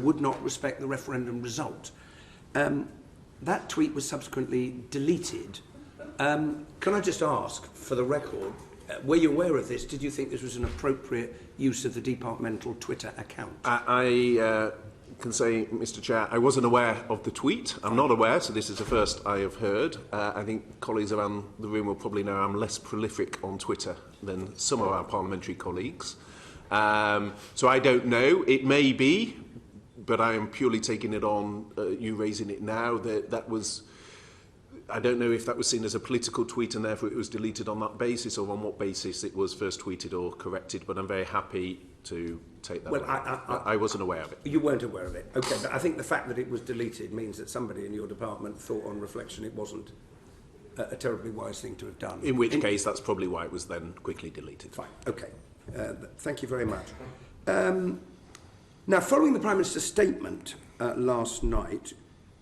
would not respect the referendum result. That tweet was subsequently deleted. Can I just ask, for the record, were you aware of this? Did you think this was an appropriate use of the Departmental Twitter account? I can say, Mr. Chair, I wasn't aware of the tweet. I'm not aware, so this is the first I have heard. I think colleagues around the room will probably know I'm less prolific on Twitter than some of our parliamentary colleagues. So I don't know. It may be, but I am purely taking it on you raising it now. That was... I don't know if that was seen as a political tweet and therefore it was deleted on that basis, or on what basis it was first tweeted or corrected, but I'm very happy to take that. Well, I wasn't aware of it. You weren't aware of it. Okay, but I think the fact that it was deleted means that somebody in your department thought on reflection it wasn't a terribly wise thing to have done. In which case, that's probably why it was then quickly deleted. Fine, okay. Thank you very much. Now, following the Prime Minister's statement last night,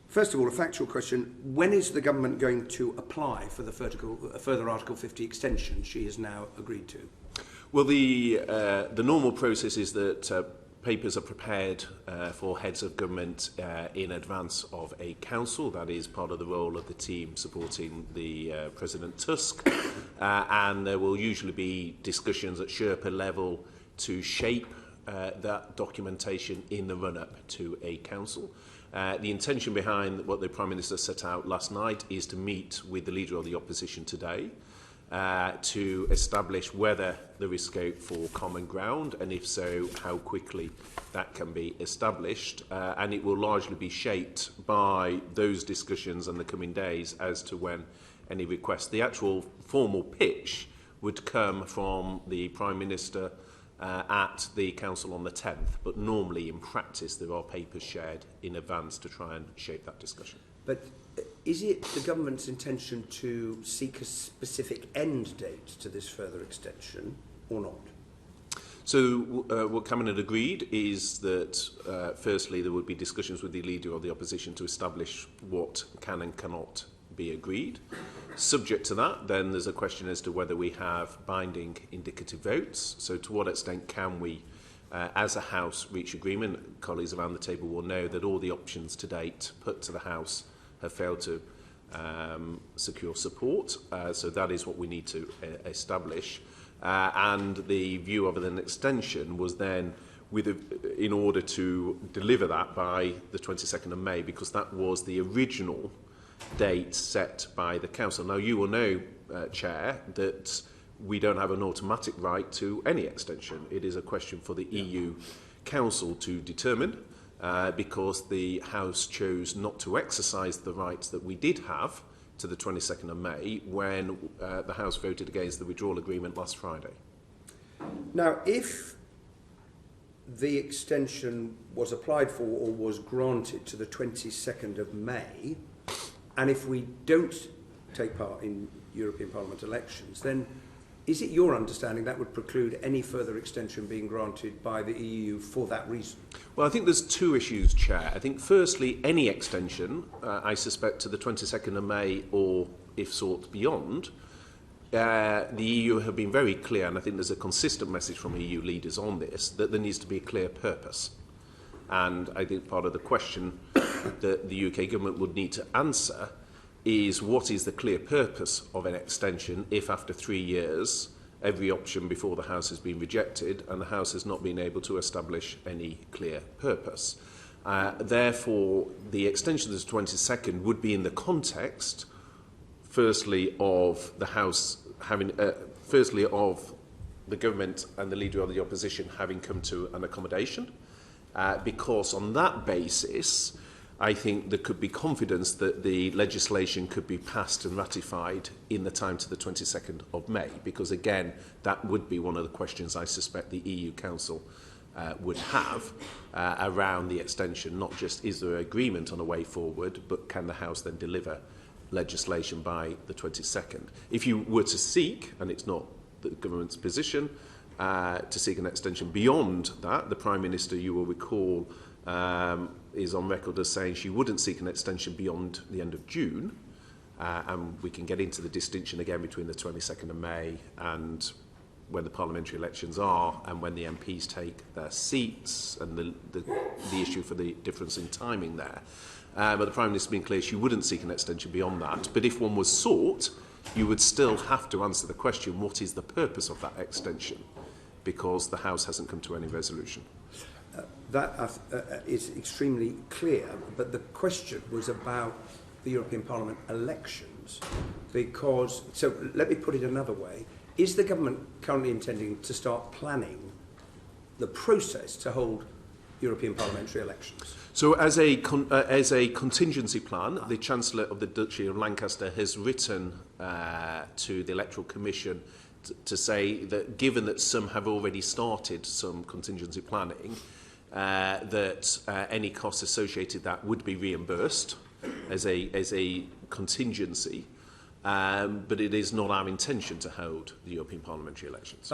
first of all, a factual question. When is the government going to apply for the further Article 50 extension she has now agreed to? Well, the normal process is that papers are prepared for heads of government in advance of a council. That is part of the role of the team supporting the President Tusk. And there will usually be discussions at Sherpa level to shape that documentation in the run-up to a council. The intention behind what the Prime Minister set out last night is to meet with the Leader of the Opposition today to establish whether there is scope for common ground, and if so, how quickly that can be established. And it will largely be shaped by those discussions in the coming days as to when any request. The actual formal pitch would come from the Prime Minister at the Council on the 10th, but normally in practice there are papers shared in advance to try and shape that discussion. But is it the government's intention to seek a specific end date to this further extension or not? So what Cabinet agreed is that firstly there would be discussions with the Leader of the Opposition to establish what can and cannot be agreed. Subject to that, then there's a question as to whether we have binding indicative votes. So to what extent can we, as a House, reach agreement? Colleagues around the table will know that all the options to date put to the House have failed to secure support. So that is what we need to establish. And the view of an extension was then in order to deliver that by the 22nd of May, because that was the original date set by the Council. Now, you will know, Chair, that we don't have an automatic right to any extension. It is a question for the EU Council to determine, because the House chose not to exercise the rights that we did have to the 22nd of May when the House voted against the Withdrawal Agreement last Friday. Now, if the extension was applied for or was granted to the 22nd of May, and if we don't take part in European Parliament elections, then is it your understanding that would preclude any further extension being granted by the EU for that reason? Well, I think there's two issues, Chair. I think firstly, any extension, I suspect to the 22nd of May or, if sought, beyond, the EU have been very clear, and I think there's a consistent message from EU leaders on this, that there needs to be a clear purpose. And I think part of the question that the UK government would need to answer is what is the clear purpose of an extension if after 3 years every option before the House has been rejected and the House has not been able to establish any clear purpose. Therefore, the extension of the 22nd would be in the context, firstly, of the House having, firstly, of the government and the Leader of the Opposition having come to an accommodation, because on that basis, I think there could be confidence that the legislation could be passed and ratified in the time to the 22nd of May, because again, that would be one of the questions I suspect the EU Council would have around the extension. Not just is there agreement on a way forward, but can the House then deliver legislation by the 22nd? If you were to seek, and it's not the government's position, to seek an extension beyond that, the Prime Minister, you will recall, is on record as saying she wouldn't seek an extension beyond the end of June, and we can get into the distinction again between the 22nd of May and when the parliamentary elections are and when the MPs take their seats, and the issue for the difference in timing there. But the Prime Minister has been clear she wouldn't seek an extension beyond that. But if one was sought, you would still have to answer the question, what is the purpose of that extension? Because the House hasn't come to any resolution. That is extremely clear, but the question was about the European Parliament elections. Because, so let me put it another way, is the government currently intending to start planning the process to hold European parliamentary elections? So as a contingency plan, the Chancellor of the Duchy of Lancaster has written to the Electoral Commission to say that given that some have already started some contingency planning, that any costs associated with that would be reimbursed as a contingency, but it is not our intention to hold the European parliamentary elections.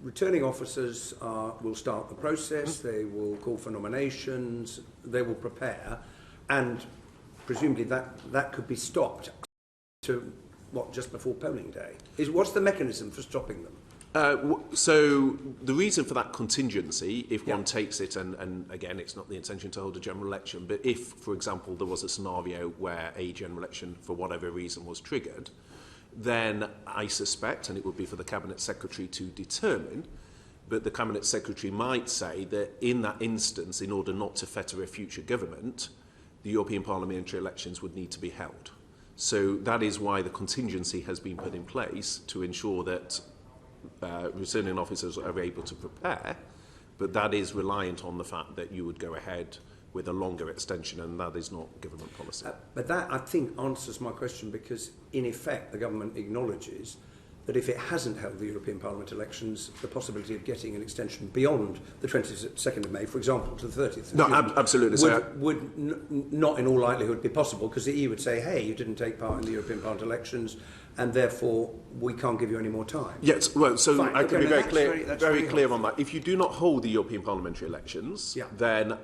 Returning officers will start the process, they will call for nominations, they will prepare, and presumably that could be stopped to, just before polling day? What's the mechanism for stopping them? So the reason for that contingency, if one takes it, and again, it's not the intention to hold a general election, but if, for example, there was a scenario where a general election, for whatever reason, was triggered, then I suspect, and it would be for the Cabinet Secretary to determine, but the Cabinet Secretary might say that in that instance, in order not to fetter a future government, the European parliamentary elections would need to be held. So that is why the contingency has been put in place to ensure that returning officers are able to prepare, but that is reliant on the fact that you would go ahead with a longer extension, and that is not government policy. But that, I think, answers my question, because in effect the government acknowledges that if it hasn't held the European Parliament elections, the possibility of getting an extension beyond the 22nd of May, for example, to the 30th of June, absolutely, would not in all likelihood be possible, because the EU would say, hey, you didn't take part in the European Parliament elections, and therefore we can't give you any more time. Yes, well, so Fine. I can be very clear helpful on that. If you do not hold the European parliamentary elections, then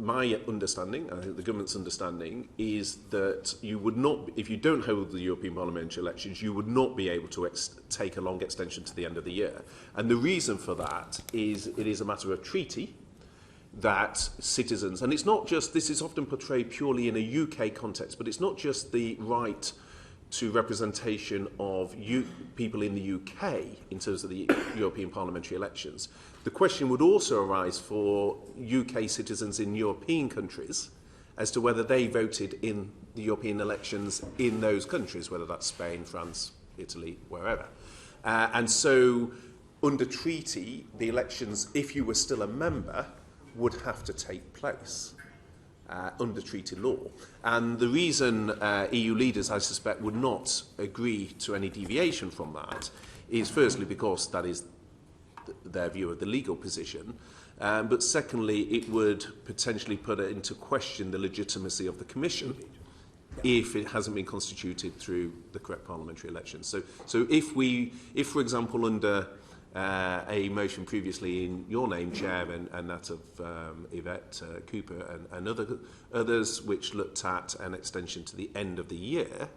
my understanding, and I think the government's understanding, is that you would not, if you don't hold the European parliamentary elections, you would not be able to take a long extension to the end of the year. And the reason for that is it is a matter of treaty that citizens, and it's not just, this is often portrayed purely in a UK context, but it's not just the right to representation of people in the UK in terms of the European parliamentary elections. The question would also arise for UK citizens in European countries as to whether they voted in the European elections in those countries, whether that's Spain, France, Italy, wherever. And so under treaty, the elections, if you were still a member, would have to take place under treaty law. And the reason EU leaders, I suspect, would not agree to any deviation from that is firstly because that is their view of the legal position, but secondly it would potentially put into question the legitimacy of the Commission if it hasn't been constituted through the correct parliamentary elections. So if, for example, under a motion previously in your name, Chair, and that of Yvette Cooper and others, which looked at an extension to the end of the year,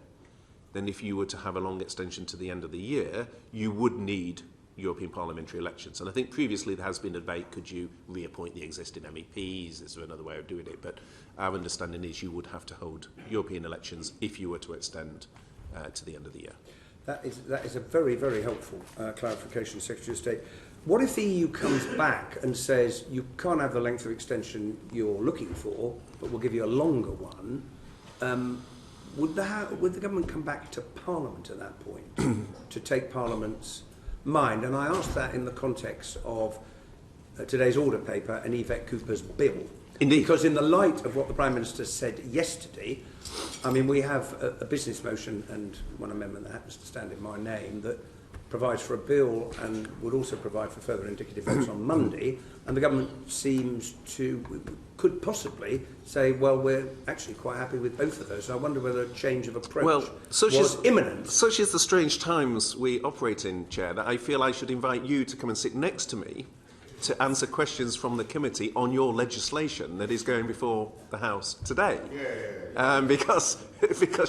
then if you were to have a long extension to the end of the year, you would need European parliamentary elections. And I think previously there has been a debate, could you reappoint the existing MEPs? Is there another way of doing it? But our understanding is you would have to hold European elections if you were to extend to the end of the year. That is a very, very helpful clarification, Secretary of State. What if the EU comes back and says you can't have the length of extension you're looking for, but we'll give you a longer one? Would the government come back to Parliament at that point to take Parliament's mind? And I ask that in the context of today's order paper and Yvette Cooper's bill. Indeed. Because in the light of what the Prime Minister said yesterday, I mean, we have a business motion and one amendment that happens to stand in my name that provides for a bill and would also provide for further indicative votes on Monday, and the government could possibly say, well, we're actually quite happy with both of those. So I wonder whether a change of approach was imminent. Such is the strange times we operate in, Chair, that I feel I should invite you to come and sit next to me to answer questions from the committee on your legislation that is going before the House today. Because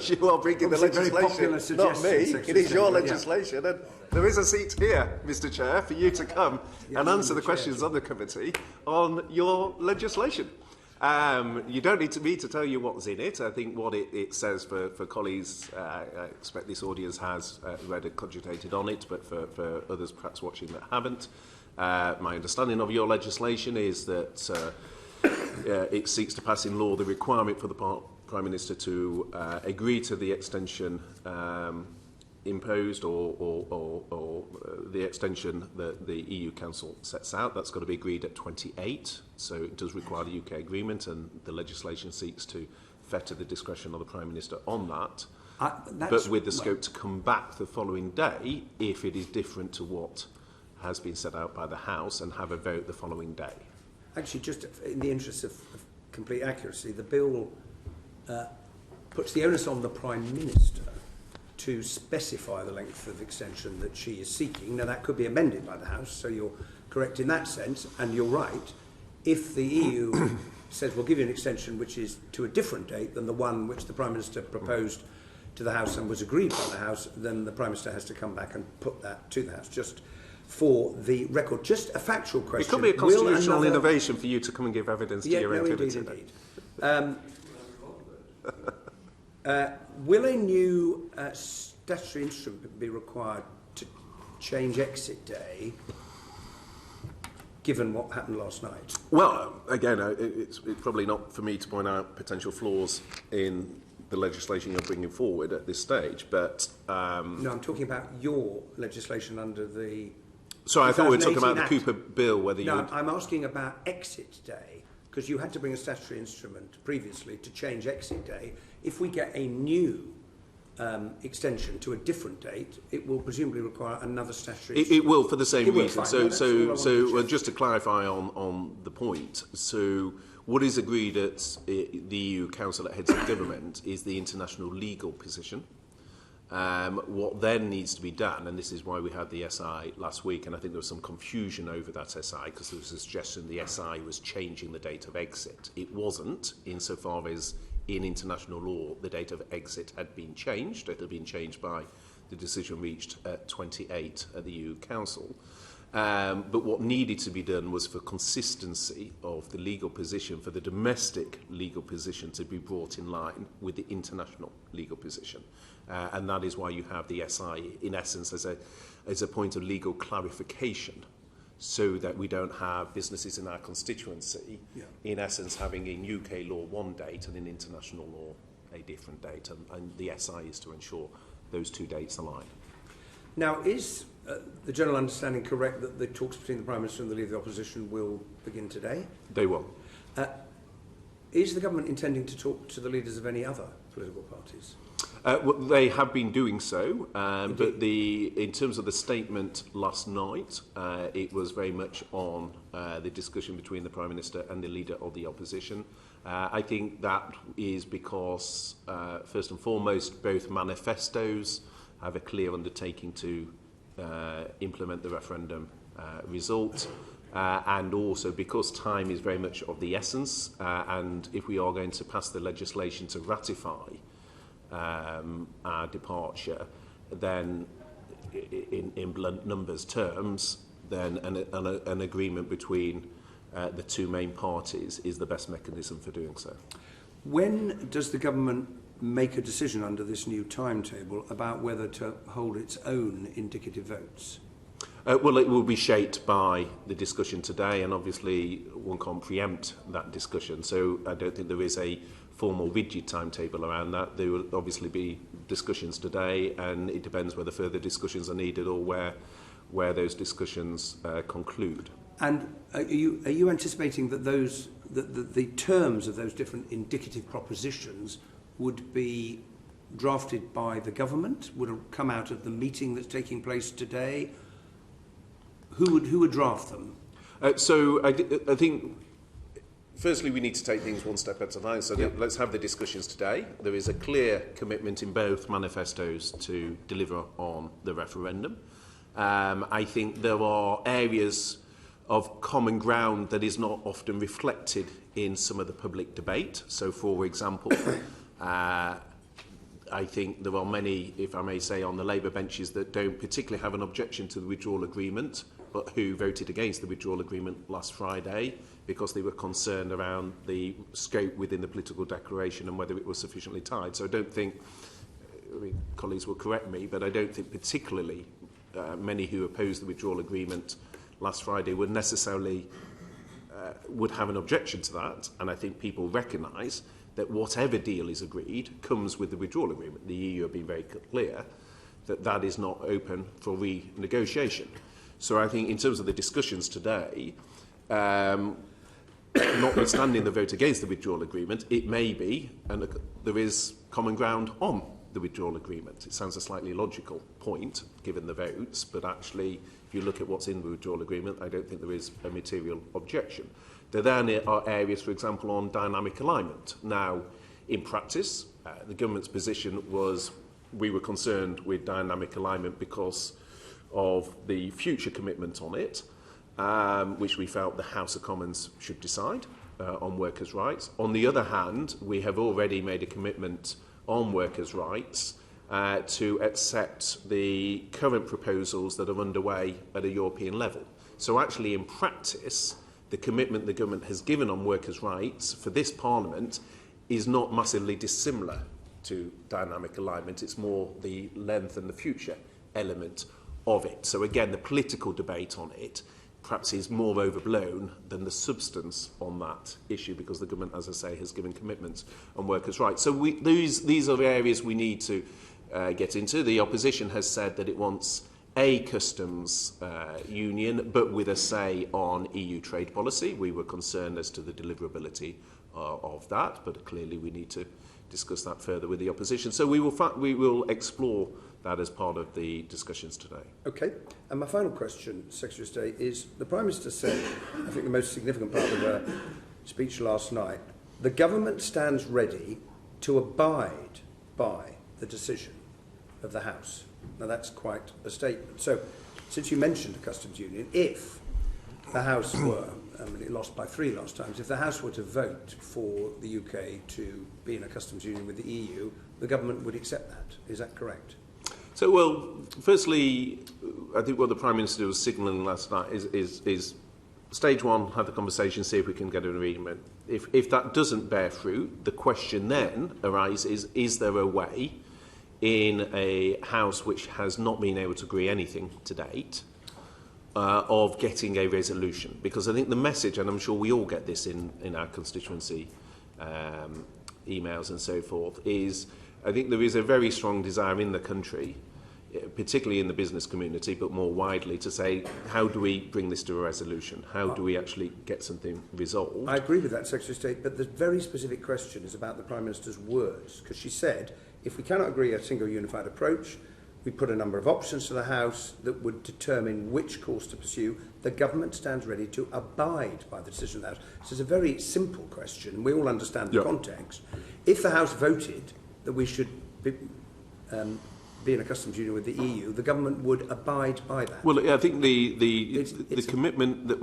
you are bringing the legislation, not me. It is your legislation. And There is a seat here, Mr. Chair, for you to come and answer the questions on the committee on your legislation. You don't need me to tell you what's in it. I think what it says for colleagues, I expect this audience has read and cogitated on it, but for others perhaps watching that haven't, my understanding of your legislation is that it seeks to pass in law the requirement for the Prime Minister to agree to the extension imposed or the extension that the EU Council sets out. That's got to be agreed at 28, so it does require the UK agreement, and the legislation seeks to fetter the discretion of the Prime Minister on that, but with the scope to come back the following day if it is different to what has been set out by the House, and have a vote the following day. Actually, just in the interest of complete accuracy, the bill puts the onus on the Prime Minister to specify the length of extension that she is seeking. Now, that could be amended by the House, so you're correct in that sense, and you're right. If the EU says we'll give you an extension which is to a different date than the one which the Prime Minister proposed to the House and was agreed by the House, then the Prime Minister has to come back and put that to the House. Just for the record, just a factual question. It could be a constitutional innovation for you to come and give evidence to your activity. Indeed. Will a new statutory instrument be required to change exit day, given what happened last night? Well, again, it's probably not for me to point out potential flaws in the legislation you're bringing forward at this stage, but... No, I'm talking about your legislation under the... Sorry, I thought we were talking about the Cooper bill, whether No, I'm asking about exit day, because you had to bring a statutory instrument previously to change exit day. If we get a new extension to a different date, it will presumably require another statutory instrument. It will, for the same reason. So just to clarify on the point, so what is agreed at the EU Council at Heads of Government is the international legal position. What then needs to be done, and this is why we had the SI last week, and I think there was some confusion over that SI because there was a suggestion the SI was changing the date of exit. It wasn't, insofar as in international law the date of exit had been changed. It had been changed by the decision reached at 28 at the EU Council. But what needed to be done was for consistency of the legal position, for the domestic legal position to be brought in line with the international legal position. And that is why you have the SI, in essence, as a point of legal clarification, so that we don't have businesses in our constituency, in essence, having in UK law one date and in international law a different date. And the SI is to ensure those two dates align. Now, is the general understanding correct that the talks between the Prime Minister and the Leader of the Opposition will begin today? They will. Is the government intending to talk to the leaders of any other political parties? Well, they have been doing so, but in terms of the statement last night, it was very much on the discussion between the Prime Minister and the Leader of the Opposition. I think that is because, first and foremost, both manifestos have a clear undertaking to implement the referendum result, and also because time is very much of the essence, and if we are going to pass the legislation to ratify our departure, then in blunt numbers terms, then an agreement between the two main parties is the best mechanism for doing so. When does the government make a decision under this new timetable about whether to hold its own indicative votes? Well, it will be shaped by the discussion today, and obviously one can't preempt that discussion, so I don't think there is a formal rigid timetable around that. There will obviously be discussions today, and it depends whether further discussions are needed or where those discussions conclude. And are you anticipating that the terms of those different indicative propositions would be drafted by the government? Would it come out of the meeting that's taking place today? Who would draft them? So I think, firstly, we need to take things one step at a time. So let's have the discussions today. There is a clear commitment in both manifestos to deliver on the referendum. I think there are areas of common ground that is not often reflected in some of the public debate. So, for example, I I think there are many, if I may say, on the Labour benches that don't particularly have an objection to the withdrawal agreement, but who voted against the withdrawal agreement last Friday because they were concerned around the scope within the political declaration and whether it was sufficiently tied. So I don't think, colleagues will correct me, but I don't think particularly many who opposed the withdrawal agreement last Friday would necessarily would have an objection to that. And I think people recognise that whatever deal is agreed comes with the withdrawal agreement. The EU have been very clear that that is not open for renegotiation. So I think in terms of the discussions today, notwithstanding the vote against the withdrawal agreement, it may be, and there is common ground on the withdrawal agreement. It sounds a slightly logical point, given the votes, but actually, if you look at what's in the withdrawal agreement, I don't think there is a material objection. There then are areas, for example, on dynamic alignment. Now, in practice, the government's position was we were concerned with dynamic alignment because of the future commitment on it, which we felt the House of Commons should decide on workers' rights. On the other hand, we have already made a commitment on workers' rights to accept the current proposals that are underway at a European level. So actually, in practice, the commitment the government has given on workers' rights for this Parliament is not massively dissimilar to dynamic alignment. It's more the length and the future element of it. So again, the political debate on it perhaps is more overblown than the substance on that issue, because the government, as I say, has given commitments on workers' rights. So these are the areas we need to get into. The opposition has said that it wants a customs union, but with a say on EU trade policy. We were concerned as to the deliverability of that, but clearly we need to discuss that further with the opposition. So we will explore that as part of the discussions today. Okay. And my final question, Secretary of State, is the Prime Minister said, I think the most significant part of her speech last night, the government stands ready to abide by the decision of the House. Now that's quite a statement. So since you mentioned a customs union, if the House were, it lost by 3 last times, if the House were to vote for the UK to be in a customs union with the EU, the government would accept that. Is that correct? So, well, firstly, I think what the Prime Minister was signalling last night is stage one, have the conversation, see if we can get an agreement. If that doesn't bear fruit, the question then arises, is there a way in a House which has not been able to agree anything to date of getting a resolution? Because I think the message, and I'm sure we all get this in our constituency emails and so forth, is I think there is a very strong desire in the country, particularly in the business community, but more widely, to say, how do we bring this to a resolution? How do we actually get something resolved? I agree with that, Secretary of State, but the very specific question is about the Prime Minister's words, because she said, if we cannot agree a single unified approach, we put a number of options to the House that would determine which course to pursue. The government stands ready to abide by the decision of the House. So it's a very simple question. We all understand the context. If the House voted that we should be in a customs union with the EU, the government would abide by that. Well, I think the commitment that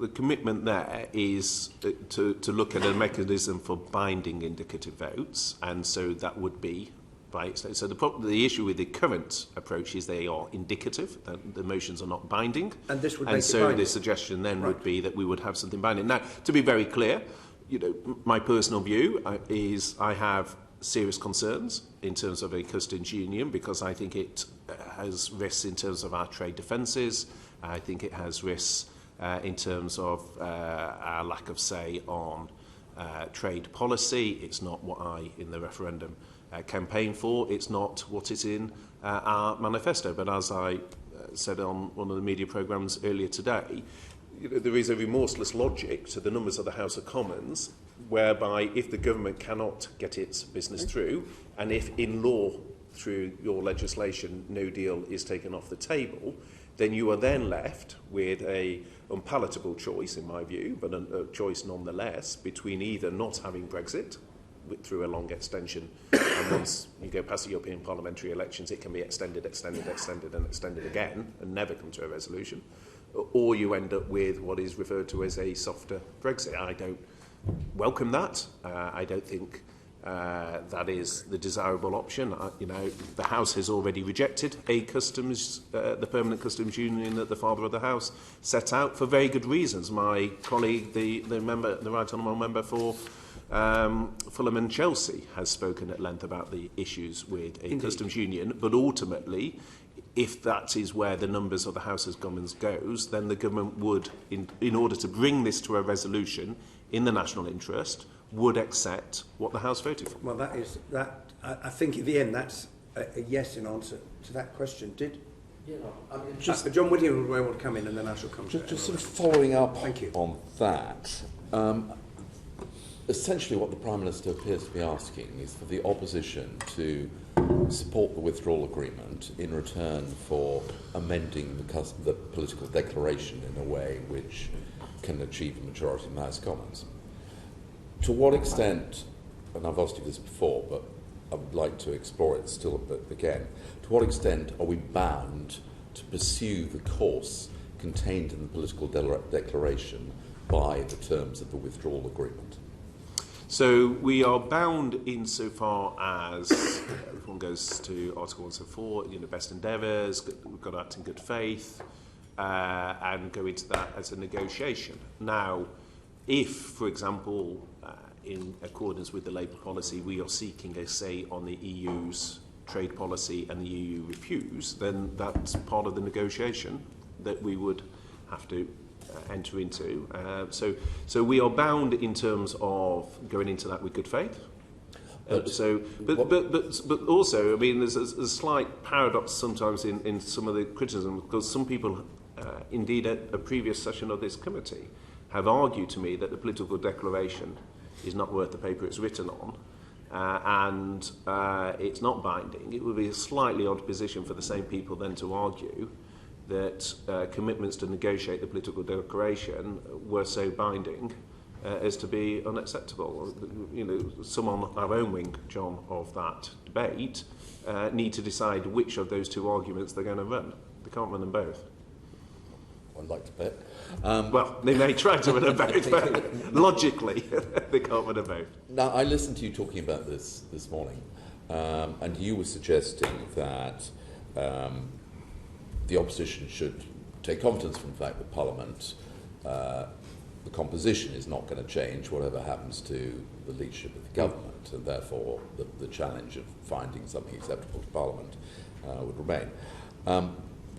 the commitment there is to look at a mechanism for binding indicative votes, and so that would be by extent. So the issue with the current approach is they are indicative; the motions are not binding, and this would make it so binding. The suggestion then would be that we would have something binding. Now, to be very clear, my personal view is I have serious concerns in terms of a customs union, because I think it has risks in terms of our trade defences. I think it has risks in terms of our lack of say on trade policy. It's not what I, in the referendum, campaigned for. It's not what is in our manifesto. But as I said on one of the media programmes earlier today, there is a remorseless logic to the numbers of the House of Commons, whereby if the government cannot get its business through, and if in law, through your legislation, no deal is taken off the table, then you are then left with a unpalatable choice, in my view, but a choice nonetheless, between either not having Brexit through a long extension, and once you go past the European parliamentary elections, it can be extended again, and never come to a resolution, or you end up with what is referred to as a softer Brexit. I don't welcome that. I don't think that is the desirable option. The House has already rejected the permanent customs union that the father of the House set out for very good reasons. My colleague, the Right Honourable Member for Fulham and Chelsea, has spoken at length about the issues with a customs union, but ultimately, if that is where the numbers of the House of Commons goes, then the government would, in order to bring this to a resolution in the national interest, would accept what the House voted for. Well, I think in the end that's a yes in answer to that question. John Whittier will want to come in, and then I shall come to it. Just sort of following up Thank you. on that. Essentially, what the Prime Minister appears to be asking is for the opposition to support the withdrawal agreement in return for amending the political declaration in a way which can achieve a majority in the House of Commons. To what extent, and I've asked you this before, but I would like to explore it still a bit again, to what extent are we bound to pursue the course contained in the political declaration by the terms of the withdrawal agreement? So we are bound insofar as, if one goes to Article 174, best endeavours, we've got to act in good faith, and go into that as a negotiation. Now, if, for example, in accordance with the Labour policy, we are seeking a say on the EU's trade policy and the EU refuse, then that's part of the negotiation that we would have to enter into. So we are bound in terms of going into that with good faith. But also, I mean, there's a slight paradox sometimes in some of the criticism, because some people, indeed at a previous session of this committee, have argued to me that the political declaration is not worth the paper it's written on, and it's not binding. It would be a slightly odd position for the same people then to argue that commitments to negotiate the political declaration were so binding as to be unacceptable. Some on our own wing, John, of that debate need to decide which of those two arguments they're going to run. They can't run them both. I'd like to bet. Well, they may try to run them both, but logically, they can't run them both. Now, I listened to you talking about this morning, and you were suggesting that the opposition should take confidence from the fact that Parliament, the composition is not going to change whatever happens to the leadership of the government, and therefore the challenge of finding something acceptable to Parliament would remain.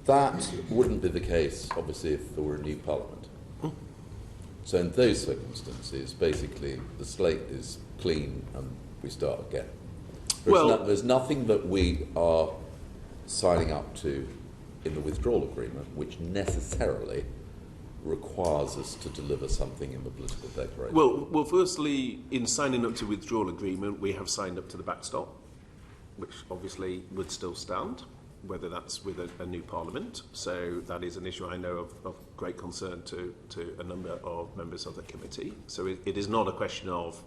That wouldn't be the case, obviously, if there were a new Parliament. So in those circumstances, basically, the slate is clean and we start again. There's nothing that we are signing up to in the withdrawal agreement which necessarily requires us to deliver something in the political declaration. Well, firstly, in signing up to withdrawal agreement, we have signed up to the backstop, which obviously would still stand, whether that's with a new Parliament. So that is an issue I know of great concern to a number of members of the committee. So it is not a question of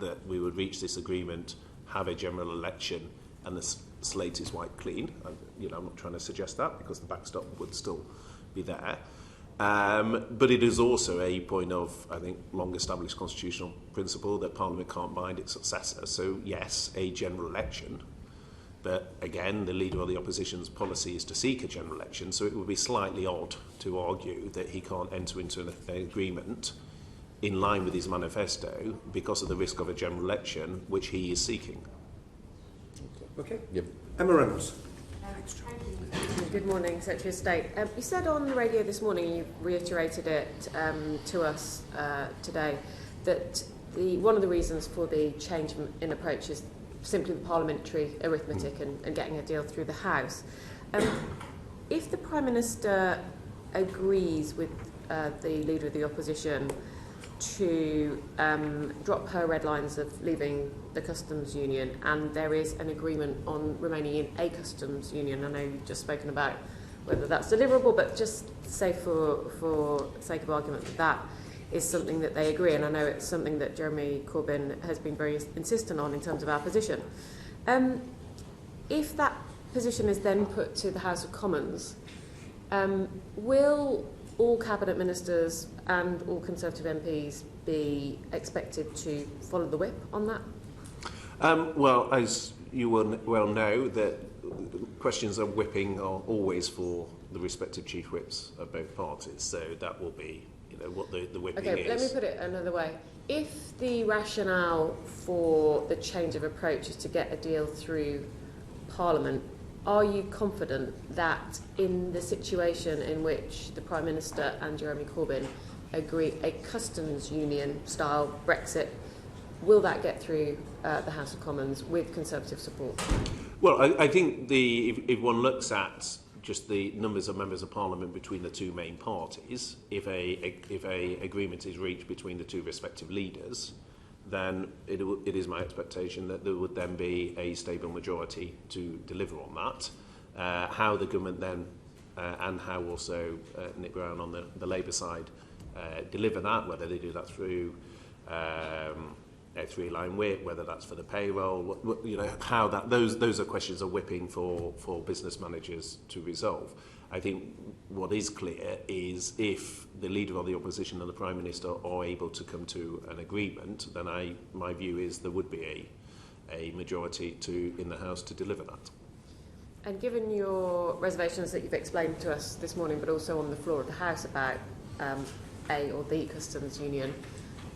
that we would reach this agreement, have a general election, and the slate is wiped clean. I'm not trying to suggest that, because the backstop would still be there. But it is also a point of, I think, long-established constitutional principle that Parliament can't bind its successor. So yes, a general election. But again, the Leader of the Opposition's policy is to seek a general election, so it would be slightly odd to argue that he can't enter into an agreement in line with his manifesto because of the risk of a general election, which he is seeking. Okay. Yep. Emma Reynolds. Good morning, Secretary of State. You said on the radio this morning, you reiterated it to us today, that one of the reasons for the change in approach is simply the parliamentary arithmetic and getting a deal through the House. If the Prime Minister agrees with the Leader of the Opposition to drop her red lines of leaving the customs union, and there is an agreement on remaining in a customs union, I know you've just spoken about whether that's deliverable, but just say for sake of argument that is something that they agree, and I know it's something that Jeremy Corbyn has been very insistent on in terms of our position. If that position is then put to the House of Commons, will all Cabinet Ministers and all Conservative MPs be expected to follow the whip on that? Well, as you will well know, that questions of whipping are always for the respective chief whips of both parties. So that will be, what the whipping is. Okay, let me put it another way. If the rationale for the change of approach is to get a deal through Parliament, are you confident that in the situation in which the Prime Minister and Jeremy Corbyn agree a customs union style Brexit, will that get through the House of Commons with Conservative support? Well, I think if one looks at just the numbers of members of Parliament between the two main parties, if a agreement is reached between the two respective leaders, then it is my expectation that there would then be a stable majority to deliver on that. How the government then, and how also Nick Brown on the Labour side deliver that, whether they do that through a three-line whip, whether that's for the payroll, how that those are questions of whipping for business managers to resolve. I think what is clear is if the Leader of the Opposition and the Prime Minister are able to come to an agreement, then my view is there would be a majority in the House to deliver that. And given your reservations that you've explained to us this morning, but also on the floor of the House about a or the customs union,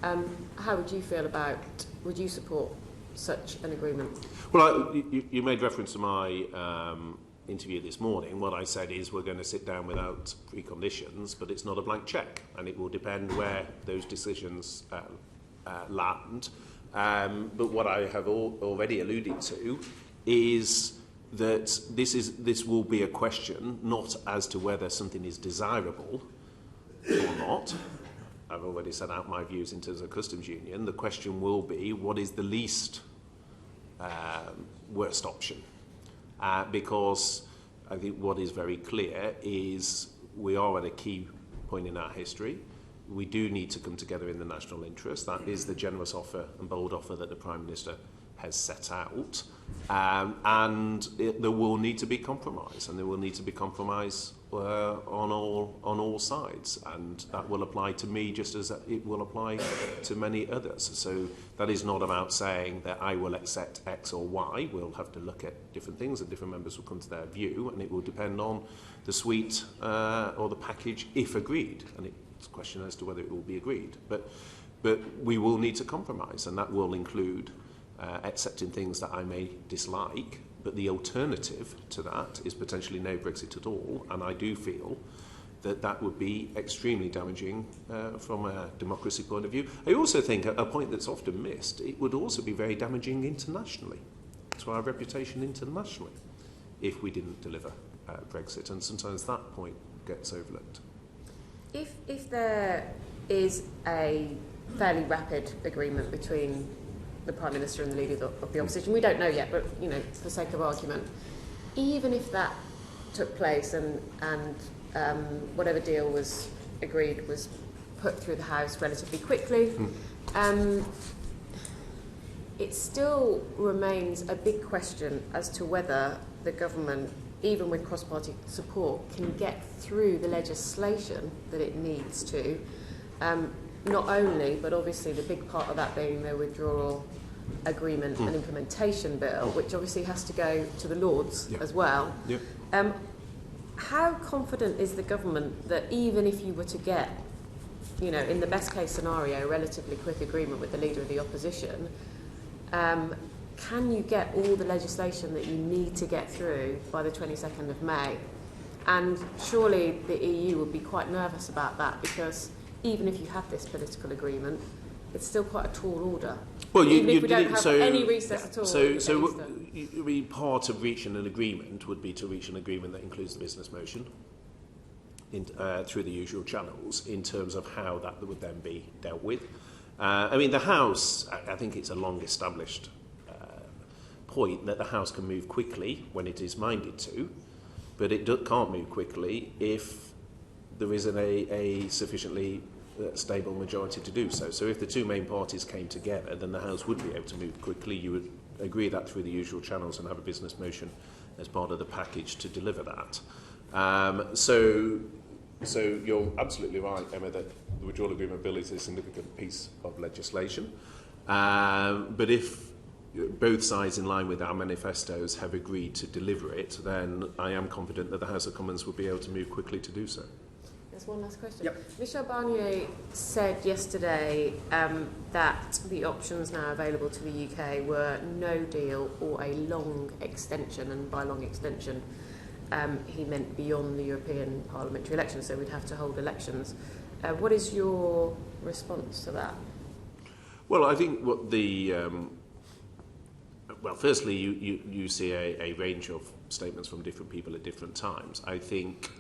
how would you feel about, would you support such an agreement? Well, you made reference to my interview this morning. What I said is we're going to sit down without preconditions, but it's not a blank cheque, and it will depend where those decisions land. But what I have already alluded to is that this will be a question not as to whether something is desirable or not. I've already set out my views in terms of customs union. The question will be, what is the least worst option? Because I think what is very clear is we are at a key point in our history. We do need to come together in the national interest. That is the generous offer and bold offer that the Prime Minister has set out. There will need to be compromise, and there will need to be compromise on all sides, and that will apply to me just as it will apply to many others. So that is not about saying that I will accept X or Y. We'll have to look at different things, and different members will come to their view, and it will depend on the suite or the package if agreed, and it's a question as to whether it will be agreed. But we will need to compromise, and that will include accepting things that I may dislike, but the alternative to that is potentially no Brexit at all, and I do feel that would be extremely damaging from a democracy point of view. I also think a point that's often missed, it would also be very damaging internationally, to our reputation internationally, if we didn't deliver Brexit, and sometimes that point gets overlooked. If there is a fairly rapid agreement between the Prime Minister and the Leader of the Opposition, we don't know yet, but for the sake of argument, even if that took place and whatever deal was agreed was put through the House relatively quickly, it still remains a big question as to whether the government, even with cross-party support, can get through the legislation that it needs to. Not only, but obviously the big part of that being the Withdrawal Agreement and Implementation Bill, which obviously has to go to the Lords as well. How confident is the government that even if you were to get, in the best case scenario, a relatively quick agreement with the Leader of the Opposition, can you get all the legislation that you need to get through by the 22nd of May? And surely the EU would be quite nervous about that, because even if you have this political agreement, it's still quite a tall order. Well, even if we don't have any recess at all. So part of reaching an agreement would be to reach an agreement that includes the business motion through the usual channels in terms of how that would then be dealt with. The House, I think it's a long-established point that the House can move quickly when it is minded to, but it can't move quickly if there isn't a sufficiently stable majority to do so. So if the two main parties came together, then the House would be able to move quickly. You would agree that through the usual channels and have a business motion as part of the package to deliver that. So you're absolutely right, Emma, that the Withdrawal Agreement Bill is a significant piece of legislation. But if both sides, in line with our manifestos, have agreed to deliver it, then I am confident that the House of Commons will be able to move quickly to do so. There's one last question. Yep. Michel Barnier said yesterday that the options now available to the UK were no deal or a long extension, and by long extension he meant beyond the European parliamentary elections, so we'd have to hold elections. What is your response to that? Well, I think what the... well, firstly, you see a range of statements from different people at different times. I think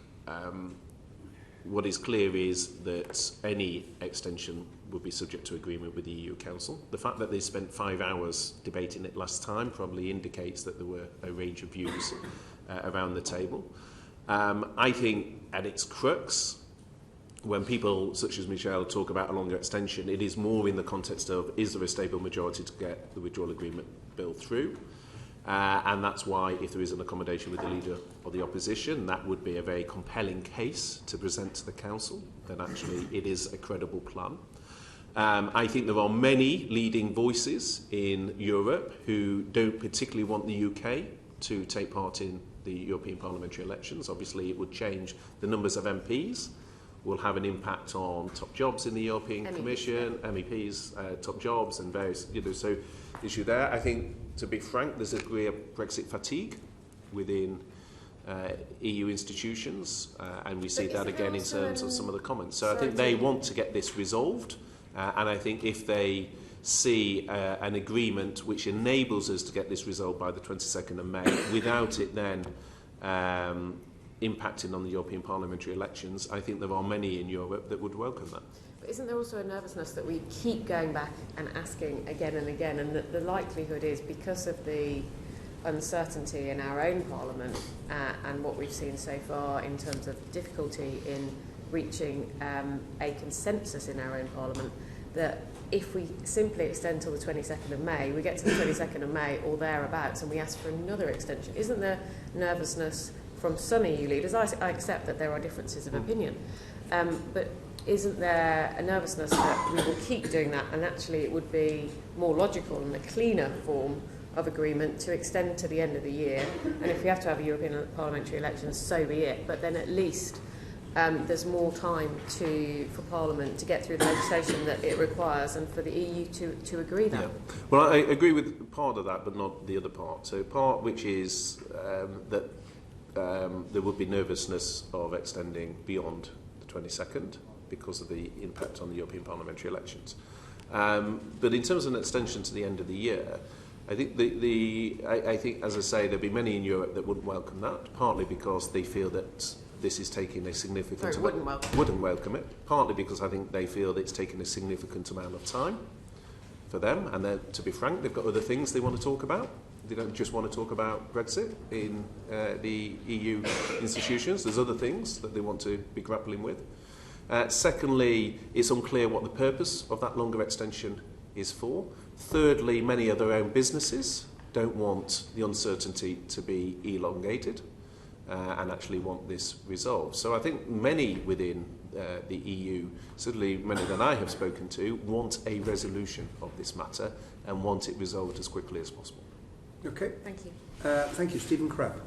what is clear is that any extension would be subject to agreement with the EU Council. The fact that they spent 5 hours debating it last time probably indicates that there were a range of views around the table. I think at its crux, when people such as Michel talk about a longer extension, it is more in the context of, is there a stable majority to get the withdrawal agreement bill through? And that's why, if there is an accommodation with the leader of the opposition, that would be a very compelling case to present to the Council, that actually it is a credible plan. I think there are many leading voices in Europe who don't particularly want the UK to take part in the European parliamentary elections. Obviously, it would change the numbers of MPs, will have an impact on top jobs in the European Commission, MEPs, top jobs, and various, so issue there. I think, to be frank, there's a degree of Brexit fatigue within EU institutions, and we see that again in terms of some of the comments. So I think they want to get this resolved, and I think if they see an agreement which enables us to get this resolved by the 22nd of May, without it then impacting on the European parliamentary elections, I think there are many in Europe that would welcome that. But isn't there also a nervousness that we keep going back and asking again and again, and that the likelihood is, because of the uncertainty in our own parliament and what we've seen so far in terms of difficulty in reaching a consensus in our own parliament, that if we simply extend till the 22nd of May, we get to the 22nd of May or thereabouts and we ask for another extension? Isn't there nervousness from some EU leaders? I accept that there are differences of opinion, but isn't there a nervousness that we will keep doing that, and actually it would be more logical and a cleaner form of agreement to extend to the end of the year, and if we have to have a European parliamentary elections, so be it, but then at least there's more time for Parliament to get through the legislation that it requires, and for the EU to agree that. Yeah. Well, I agree with part of that, but not the other part. So part which is that there would be nervousness of extending beyond the 22nd because of the impact on the European parliamentary elections. But in terms of an extension to the end of the year, I think I think, as I say, there'll be many in Europe that wouldn't welcome that, partly because they feel that this is taking a significant wouldn't welcome it, partly because I think they feel that it's taking a significant amount of time for them, and to be frank, they've got other things they want to talk about. They don't just want to talk about Brexit in the EU institutions. There's other things that they want to be grappling with. Secondly, it's unclear what the purpose of that longer extension is for. Thirdly, many of their own businesses don't want the uncertainty to be elongated and actually want this resolved. So I think many within the EU, certainly many that I have spoken to, want a resolution of this matter and want it resolved as quickly as possible. Okay. Thank you. Thank you, Stephen Crabb.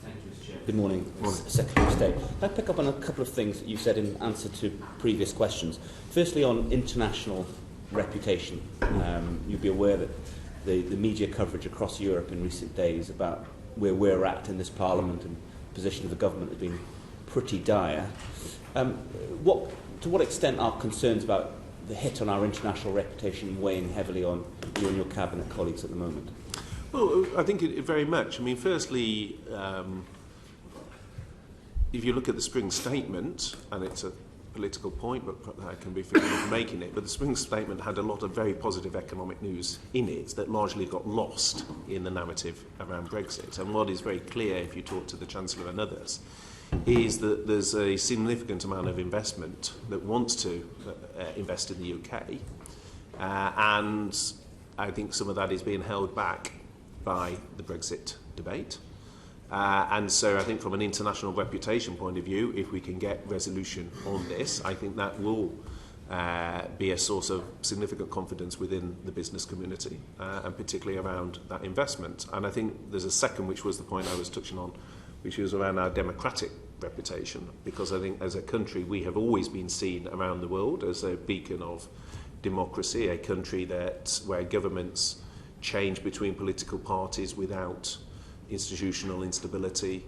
Thank you, Mr. Chair. Good morning, Secretary of State. I'll pick up on a couple of things that you said in answer to previous questions. Firstly, on international reputation. You'll be aware that the media coverage across Europe in recent days about where we're at in this Parliament and the position of the government has been pretty dire. To what extent are concerns about the hit on our international reputation weighing heavily on you and your cabinet colleagues at the moment? Well, I think it very much. I mean, firstly, if you look at the spring statement, and it's a political point, but I can be forgiven for making it, but the spring statement had a lot of very positive economic news in it that largely got lost in the narrative around Brexit. And what is very clear, if you talk to the Chancellor and others, is that there's a significant amount of investment that wants to invest in the UK, and I think some of that is being held back by the Brexit debate. And so I think from an international reputation point of view, if we can get resolution on this, I think that will be a source of significant confidence within the business community, and particularly around that investment. And I think there's a second, which was the point I was touching on, which was around our democratic reputation, because I think as a country we have always been seen around the world as a beacon of democracy, a country where governments change between political parties without institutional instability,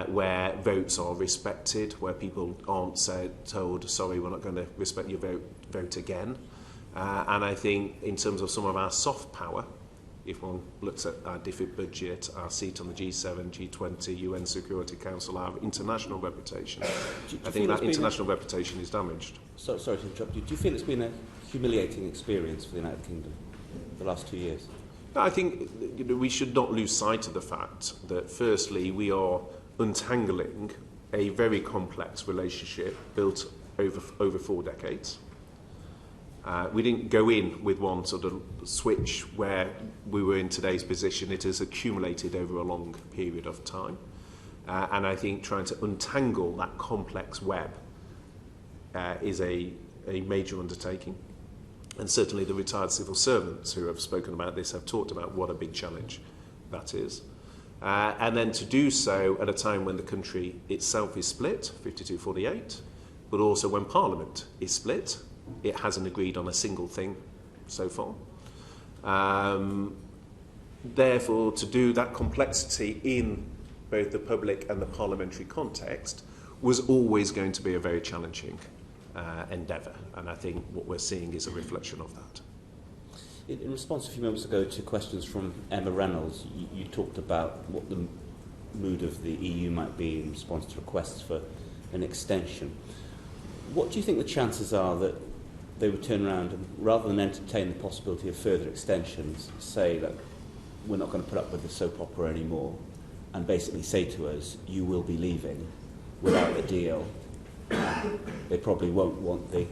where votes are respected, where people aren't told, sorry, we're not going to respect your vote again. And I think in terms of some of our soft power, if one looks at our DFID budget, our seat on the G7, G20, UN Security Council, our international reputation, I think that international reputation is damaged. Sorry to interrupt you. Do you feel it's been a humiliating experience for the United Kingdom the last 2 years? I think we should not lose sight of the fact that, firstly, we are untangling a very complex relationship built over 4 decades. We didn't go in with one sort of switch where we were in today's position. It has accumulated over a long period of time. And I think trying to untangle that complex web is a major undertaking. And certainly the retired civil servants who have spoken about this have talked about what a big challenge that is. And then to do so at a time when the country itself is split, 52-48, but also when Parliament is split. It hasn't agreed on a single thing so far. Therefore, to do that complexity in both the public and the parliamentary context was always going to be a very challenging endeavour. And I think what we're seeing is a reflection of that. In response a few moments ago to questions from Emma Reynolds, you talked about what the mood of the EU might be in response to requests for an extension. What do you think the chances are that they would turn around and, rather than entertain the possibility of further extensions, say that we're not going to put up with the soap opera anymore, and basically say to us, you will be leaving without a deal? They probably won't want the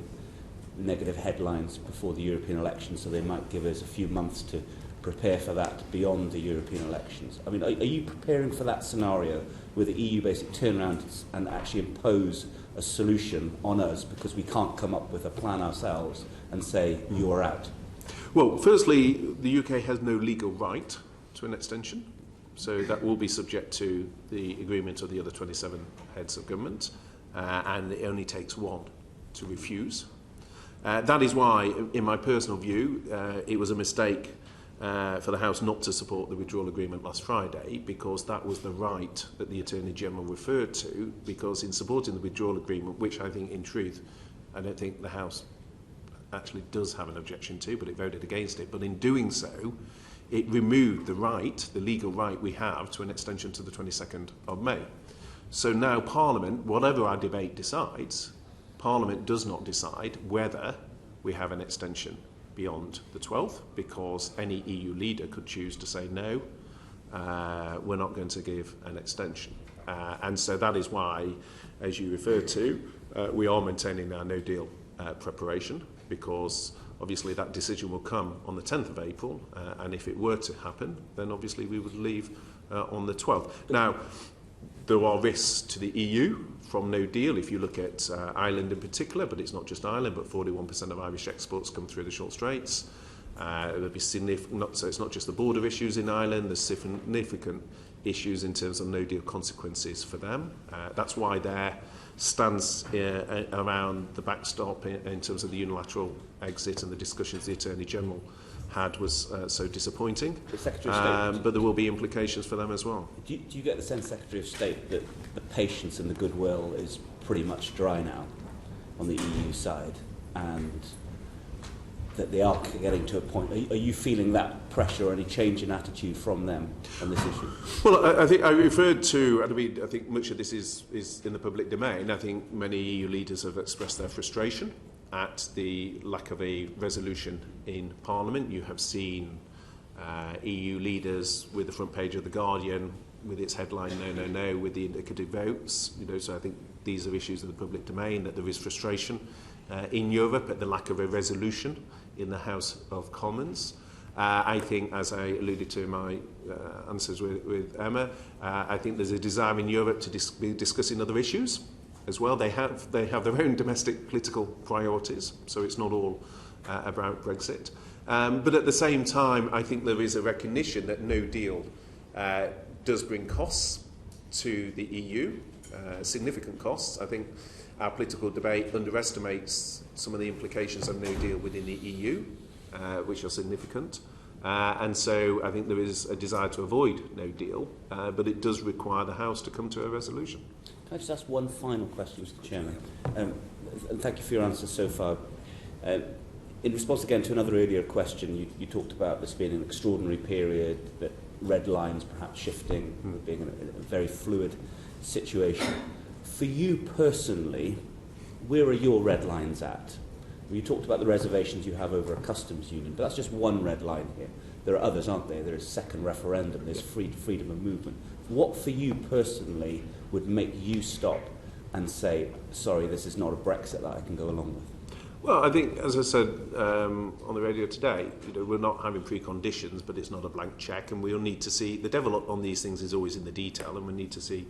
negative headlines before the European elections, so they might give us a few months to prepare for that beyond the European elections. I mean, are you preparing for that scenario where the EU basically turn around and actually impose a solution on us because we can't come up with a plan ourselves and say, you're out? Well, firstly, the UK has no legal right to an extension, so that will be subject to the agreement of the other 27 heads of government, and it only takes one to refuse. That is why, in my personal view, it was a mistake for the House not to support the withdrawal agreement last Friday, because that was the right that the Attorney General referred to, because in supporting the withdrawal agreement, which I think in truth I don't think the House actually does have an objection to, but it voted against it, but in doing so it removed the right, the legal right we have to an extension to the 22nd of May. So now Parliament, whatever our debate decides, Parliament does not decide whether we have an extension beyond the 12th, because any EU leader could choose to say no, we're not going to give an extension. And so that is why, as you referred to, we are maintaining our no-deal preparation, because obviously that decision will come on the 10th of April, and if it were to happen, then obviously we would leave on the 12th. Now, there are risks to the EU from no deal if you look at Ireland in particular, but it's not just Ireland, but 41% of Irish exports come through the short straits. There'll be so it's not just the border issues in Ireland, there's significant issues in terms of no deal consequences for them. That's why their stance around the backstop in terms of the unilateral exit and the discussions the Attorney General had was so disappointing. The Secretary of State, but there will be implications for them as well. Do you get the sense, Secretary of State, that the patience and the goodwill is pretty much dry now on the EU side, and that they are getting to a point? Are you feeling that pressure or any change in attitude from them on this issue? Well, I think I referred to, I think much of this is in the public domain. I think many EU leaders have expressed their frustration at the lack of a resolution in Parliament. You have seen EU leaders with the front page of The Guardian with its headline, no, no, no, with the indicative votes. So I think these are issues of the public domain, that there is frustration in Europe at the lack of a resolution in the House of Commons. I think, as I alluded to in my answers with Emma, I think there's a desire in Europe to be discussing other issues, as well. They have their own domestic political priorities, so it's not all about Brexit. But at the same time, I think there is a recognition that no deal does bring costs to the EU, significant costs. I think our political debate underestimates some of the implications of no deal within the EU, which are significant. And so I think there is a desire to avoid no deal, but it does require the House to come to a resolution. Can I just ask one final question, Mr. Chairman? And thank you for your answers so far. In response again to another earlier question, you talked about this being an extraordinary period, that red lines perhaps shifting, being a very fluid situation. For you personally, where are your red lines at? You talked about the reservations you have over a customs union, but that's just one red line here. There are others, aren't there? There is second referendum, there's freedom of movement. What for you personally would make you stop and say, sorry, this is not a Brexit that I can go along with? Well, I think, as I said on the radio today, we're not having preconditions, but it's not a blank check, and we'll need to see, the devil on these things is always in the detail, and we need to see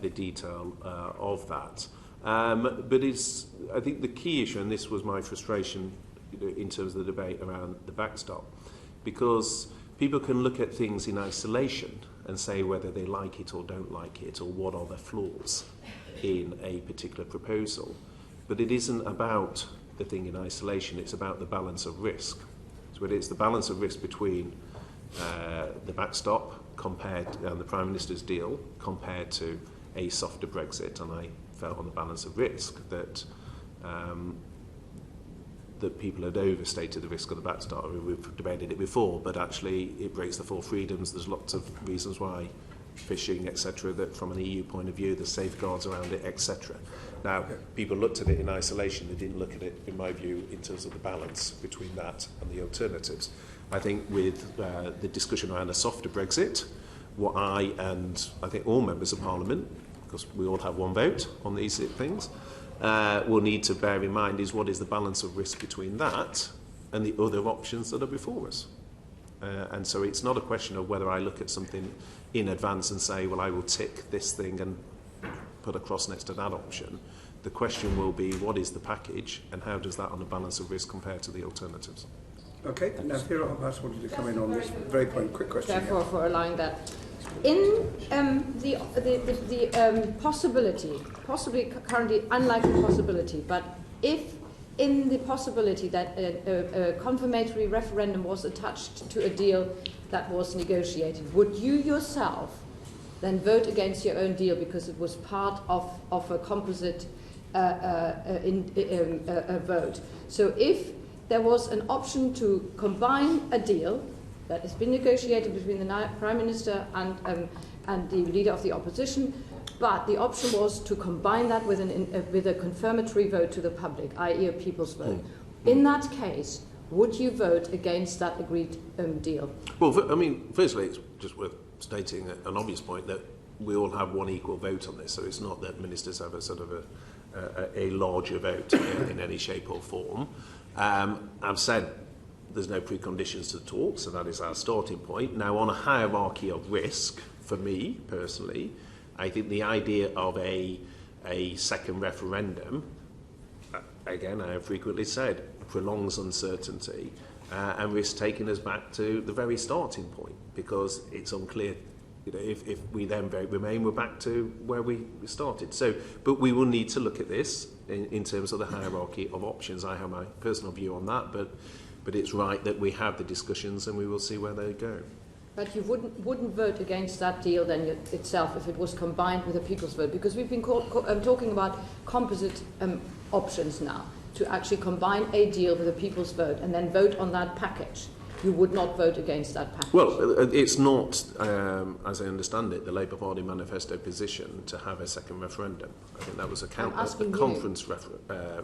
the detail of that. But I think the key issue, and this was my frustration in terms of the debate around the backstop, because people can look at things in isolation and say whether they like it or don't like it, or what are the flaws in a particular proposal. But it isn't about the thing in isolation, it's about the balance of risk. So it's the balance of risk between the backstop and the Prime Minister's deal compared to a softer Brexit, and I felt on the balance of risk that that people had overstated the risk of the backstop. I mean, we've debated it before, but actually it breaks the four freedoms. There's lots of reasons why fishing, etc., that from an EU point of view, there's safeguards around it, etc. Now, people looked at it in isolation. They didn't look at it, in my view, in terms of the balance between that and the alternatives. I think with the discussion around a softer Brexit, what I think all members of Parliament, because we all have one vote on these things, will need to bear in mind is what is the balance of risk between that and the other options that are before us. And so it's not a question of whether I look at something in advance and say, well, I will tick this thing and put a cross next to that option. The question will be, what is the package and how does that on a balance of risk compare to the alternatives? Okay, now Hira Abbas wanted to come in on this very point. Quick question. Therefore, for allowing that. In the possibility, possibly currently unlikely possibility, but if in the possibility that a confirmatory referendum was attached to a deal that was negotiated, would you yourself then vote against your own deal because it was part of a composite vote? So if there was an option to combine a deal that has been negotiated between the Prime Minister and the leader of the opposition, but the option was to combine that with a confirmatory vote to the public, i.e. a people's vote. In that case, would you vote against that agreed deal? Well, I mean, firstly, it's just worth stating an obvious point that we all have one equal vote on this, so it's not that ministers have a sort of a larger vote in any shape or form. I've said there's no preconditions to talk, so that is our starting point. Now, on a hierarchy of risk, for me personally, I think the idea of a second referendum, again, I have frequently said, prolongs uncertainty and risks taking us back to the very starting point, because it's unclear. If we then vote Remain, we're back to where we started. So, but we will need to look at this in terms of the hierarchy of options. I have my personal view on that, but it's right that we have the discussions and we will see where they go. But you wouldn't vote against that deal then itself if it was combined with a people's vote, because we've been talking about composite options now, to actually combine a deal with a people's vote and then vote on that package. You would not vote against that package? Well, it's not, as I understand it, the Labour Party manifesto position to have a second referendum. I think that was a conference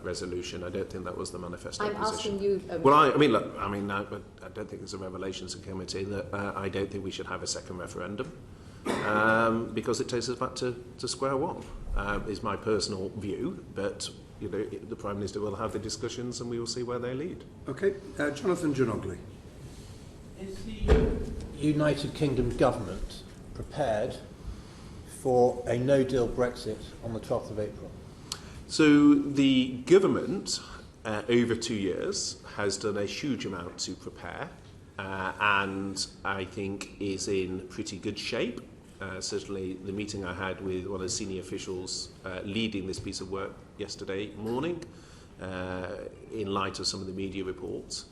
resolution. I don't think that was the manifesto position. I'm asking you... well, I don't think it's a Revelations Committee that I don't think we should have a second referendum because it takes us back to square one, is my personal view, but the Prime Minister will have the discussions and we will see where they lead. Okay, Jonathan Giannogli. Is the United Kingdom government prepared for a no-deal Brexit on the 12th of April? So the government, over 2 years, has done a huge amount to prepare, and I think is in pretty good shape. Certainly the meeting I had with one of the senior officials leading this piece of work yesterday morning, in light of some of the media reports,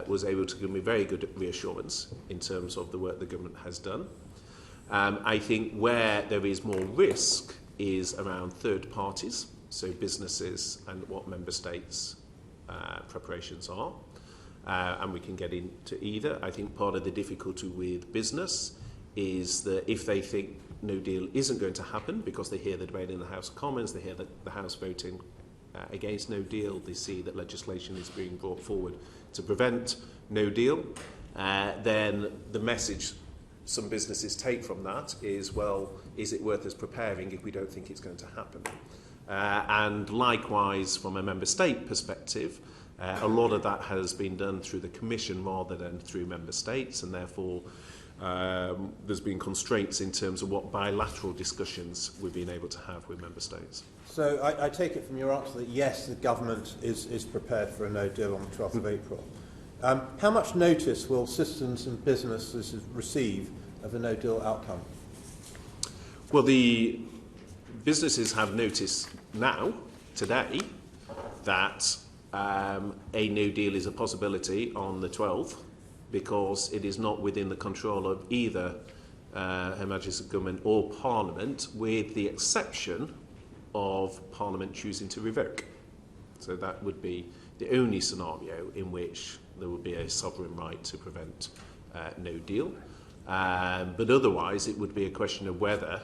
was able to give me very good reassurance in terms of the work the government has done. I think where there is more risk is around third parties, so businesses and what member states' preparations are. And we can get into either. I think part of the difficulty with business is that if they think no deal isn't going to happen because they hear the debate in the House of Commons, they hear that the House voting against no deal, they see that legislation is being brought forward to prevent no deal, then the message some businesses take from that is, well, is it worth us preparing if we don't think it's going to happen? And likewise, from a member state perspective, a lot of that has been done through the Commission rather than through member states, and therefore there's been constraints in terms of what bilateral discussions we've been able to have with member states. So I take it from your answer that yes, the government is prepared for a no deal on the 12th of April. How much notice will citizens and businesses receive of a no deal outcome? Well, the businesses have noticed now, today, that a no deal is a possibility on the 12th, because it is not within the control of either Her Majesty's Government or Parliament, with the exception of Parliament choosing to revoke. So that would be the only scenario in which there would be a sovereign right to prevent no deal. But otherwise, it would be a question of whether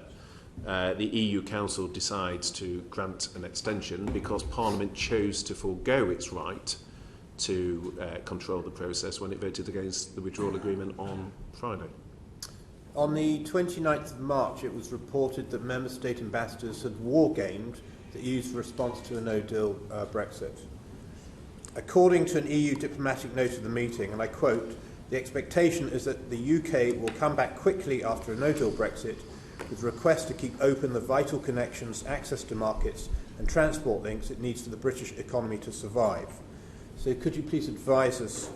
the EU Council decides to grant an extension because Parliament chose to forego its right to control the process when it voted against the Withdrawal Agreement on Friday. On the 29th of March, it was reported that member state ambassadors had wargamed the EU's response to a no-deal Brexit. According to an EU diplomatic note of the meeting, and I quote, "The expectation is that the UK will come back quickly after a no-deal Brexit with requests to keep open the vital connections, access to markets and transport links it needs for the British economy to survive." So could you please advise us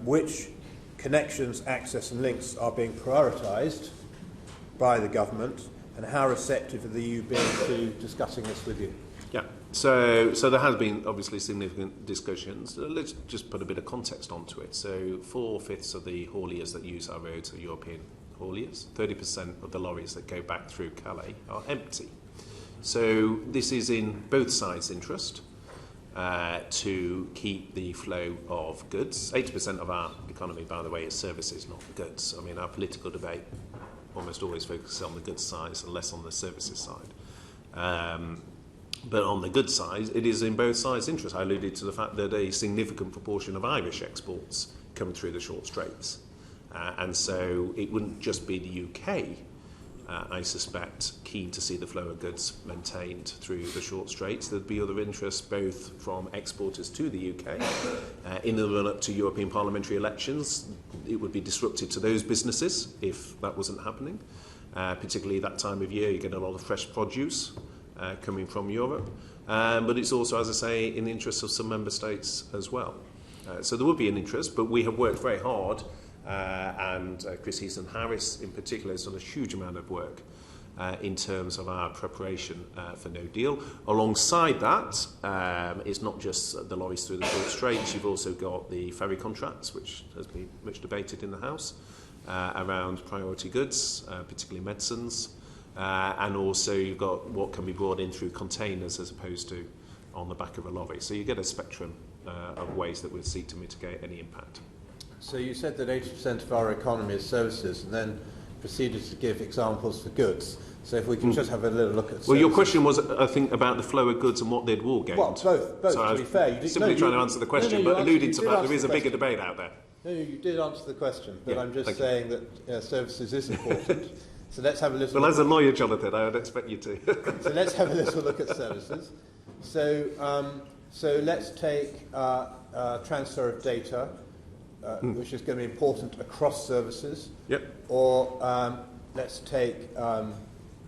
which connections, access and links are being prioritised by the government, and how receptive are the EU being to discussing this with you? Yeah, so there has been obviously significant discussions. Let's just put a bit of context onto it. So 4/5 of the hauliers that use our roads are European hauliers. 30% of the lorries that go back through Calais are empty. So this is in both sides' interest. To keep the flow of goods. 80% of our economy, by the way, is services, not goods. I mean, our political debate almost always focuses on the goods side and less on the services side. But on the goods side, it is in both sides' interest. I alluded to the fact that a significant proportion of Irish exports come through the short straits. And so it wouldn't just be the UK, I suspect, keen to see the flow of goods maintained through the short straits. There'd be other interests both from exporters to the UK. In the run-up to European parliamentary elections, it would be disruptive to those businesses if that wasn't happening. Particularly that time of year, you get a lot of fresh produce coming from Europe. But it's also, as I say, in the interest of some member states as well. So there would be an interest, but we have worked very hard and Chris Heaton-Harris in particular has done a huge amount of work in terms of our preparation for no deal. Alongside that, it's not just the lorries through the short straits, you've also got the ferry contracts, which has been much debated in the House, around priority goods, particularly medicines, and also you've got what can be brought in through containers as opposed to on the back of a lorry. So you get a spectrum of ways that we'll seek to mitigate any impact. So you said that 80% of our economy is services, and then proceeded to give examples for goods. So if we can just have a little look at services. Well, your question was, I think, about the flow of goods and what they'd war gained. Well, both so to be fair. You did, simply trying to answer the question, but alluding to that there is a bigger debate out there. No, you did answer the question, but yeah, I'm just saying that services is important. So let's have a little. Well, as a lawyer, Jonathan, I would expect you to. So let's have a little look at services. So let's take transfer of data, which is going to be important across services. Yep. Or let's take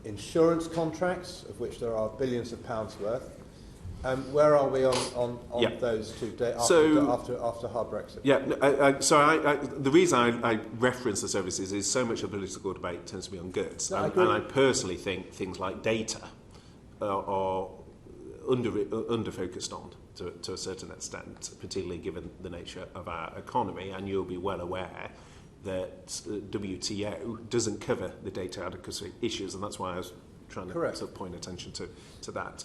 insurance contracts, of which there are billions of pounds worth. Where are we on those 2 days after hard Brexit? Yeah, the reason I reference the services is so much of political debate tends to be on goods. And I personally think things like data are under-focused on to a certain extent, particularly given the nature of our economy, and you'll be well aware that WTO doesn't cover the data adequacy issues, and that's why I was trying to sort of point attention to that.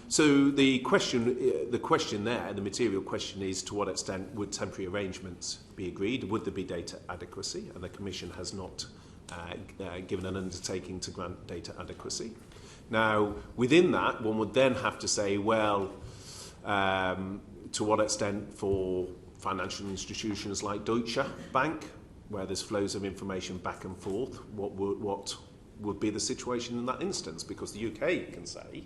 So the question there, the material question is, to what extent would temporary arrangements be agreed? Would there be data adequacy? And the Commission has not given an undertaking to grant data adequacy. Now, within that, one would then have to say, well, to what extent for financial institutions like Deutsche Bank, where there's flows of information back and forth, what would be the situation in that instance? Because the UK can say,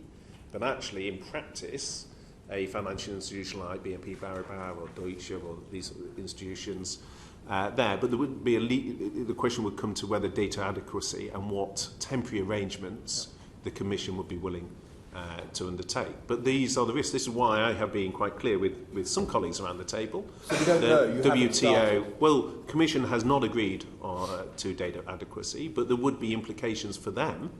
but actually in practice, a financial institution like BNP Paribas or Deutsche or these institutions there, but there would be the question would come to whether data adequacy and what temporary arrangements the Commission would be willing to undertake. But these are the risks. This is why I have been quite clear with some colleagues around the table. So you don't know? You WTO, well, Commission has not agreed to data adequacy, but there would be implications for them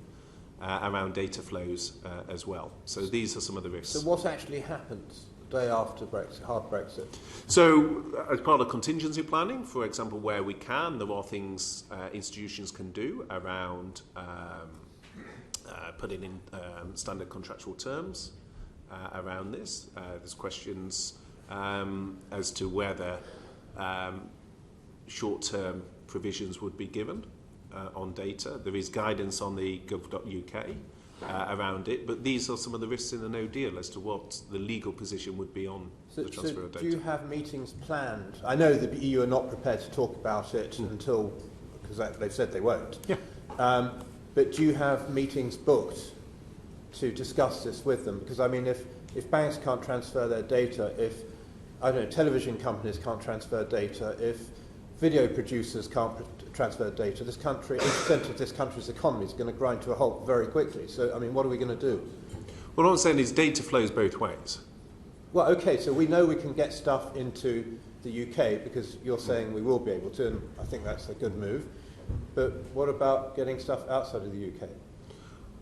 around data flows as well. So these are some of the risks. So what actually happens the day after Brexit, hard Brexit? So as part of contingency planning, for example, where we can, there are things institutions can do around putting in standard contractual terms around this. There's questions as to whether short-term provisions would be given on data. There is guidance on the gov.uk around it, but these are some of the risks in a no deal as to what the legal position would be on the transfer of data. Do you have meetings planned? I know the EU are not prepared to talk about it until, because they've said they won't. Yeah. But do you have meetings booked to discuss this with them? Because, I mean, if banks can't transfer their data, if, I don't know, television companies can't transfer data, if video producers can't transfer data, this country, 80% of this country's economy is going to grind to a halt very quickly. So, I mean, what are we going to do? Well, what I'm saying is data flows both ways. Well, okay, so we know we can get stuff into the UK because you're saying we will be able to, and I think that's a good move. But what about getting stuff outside of the UK?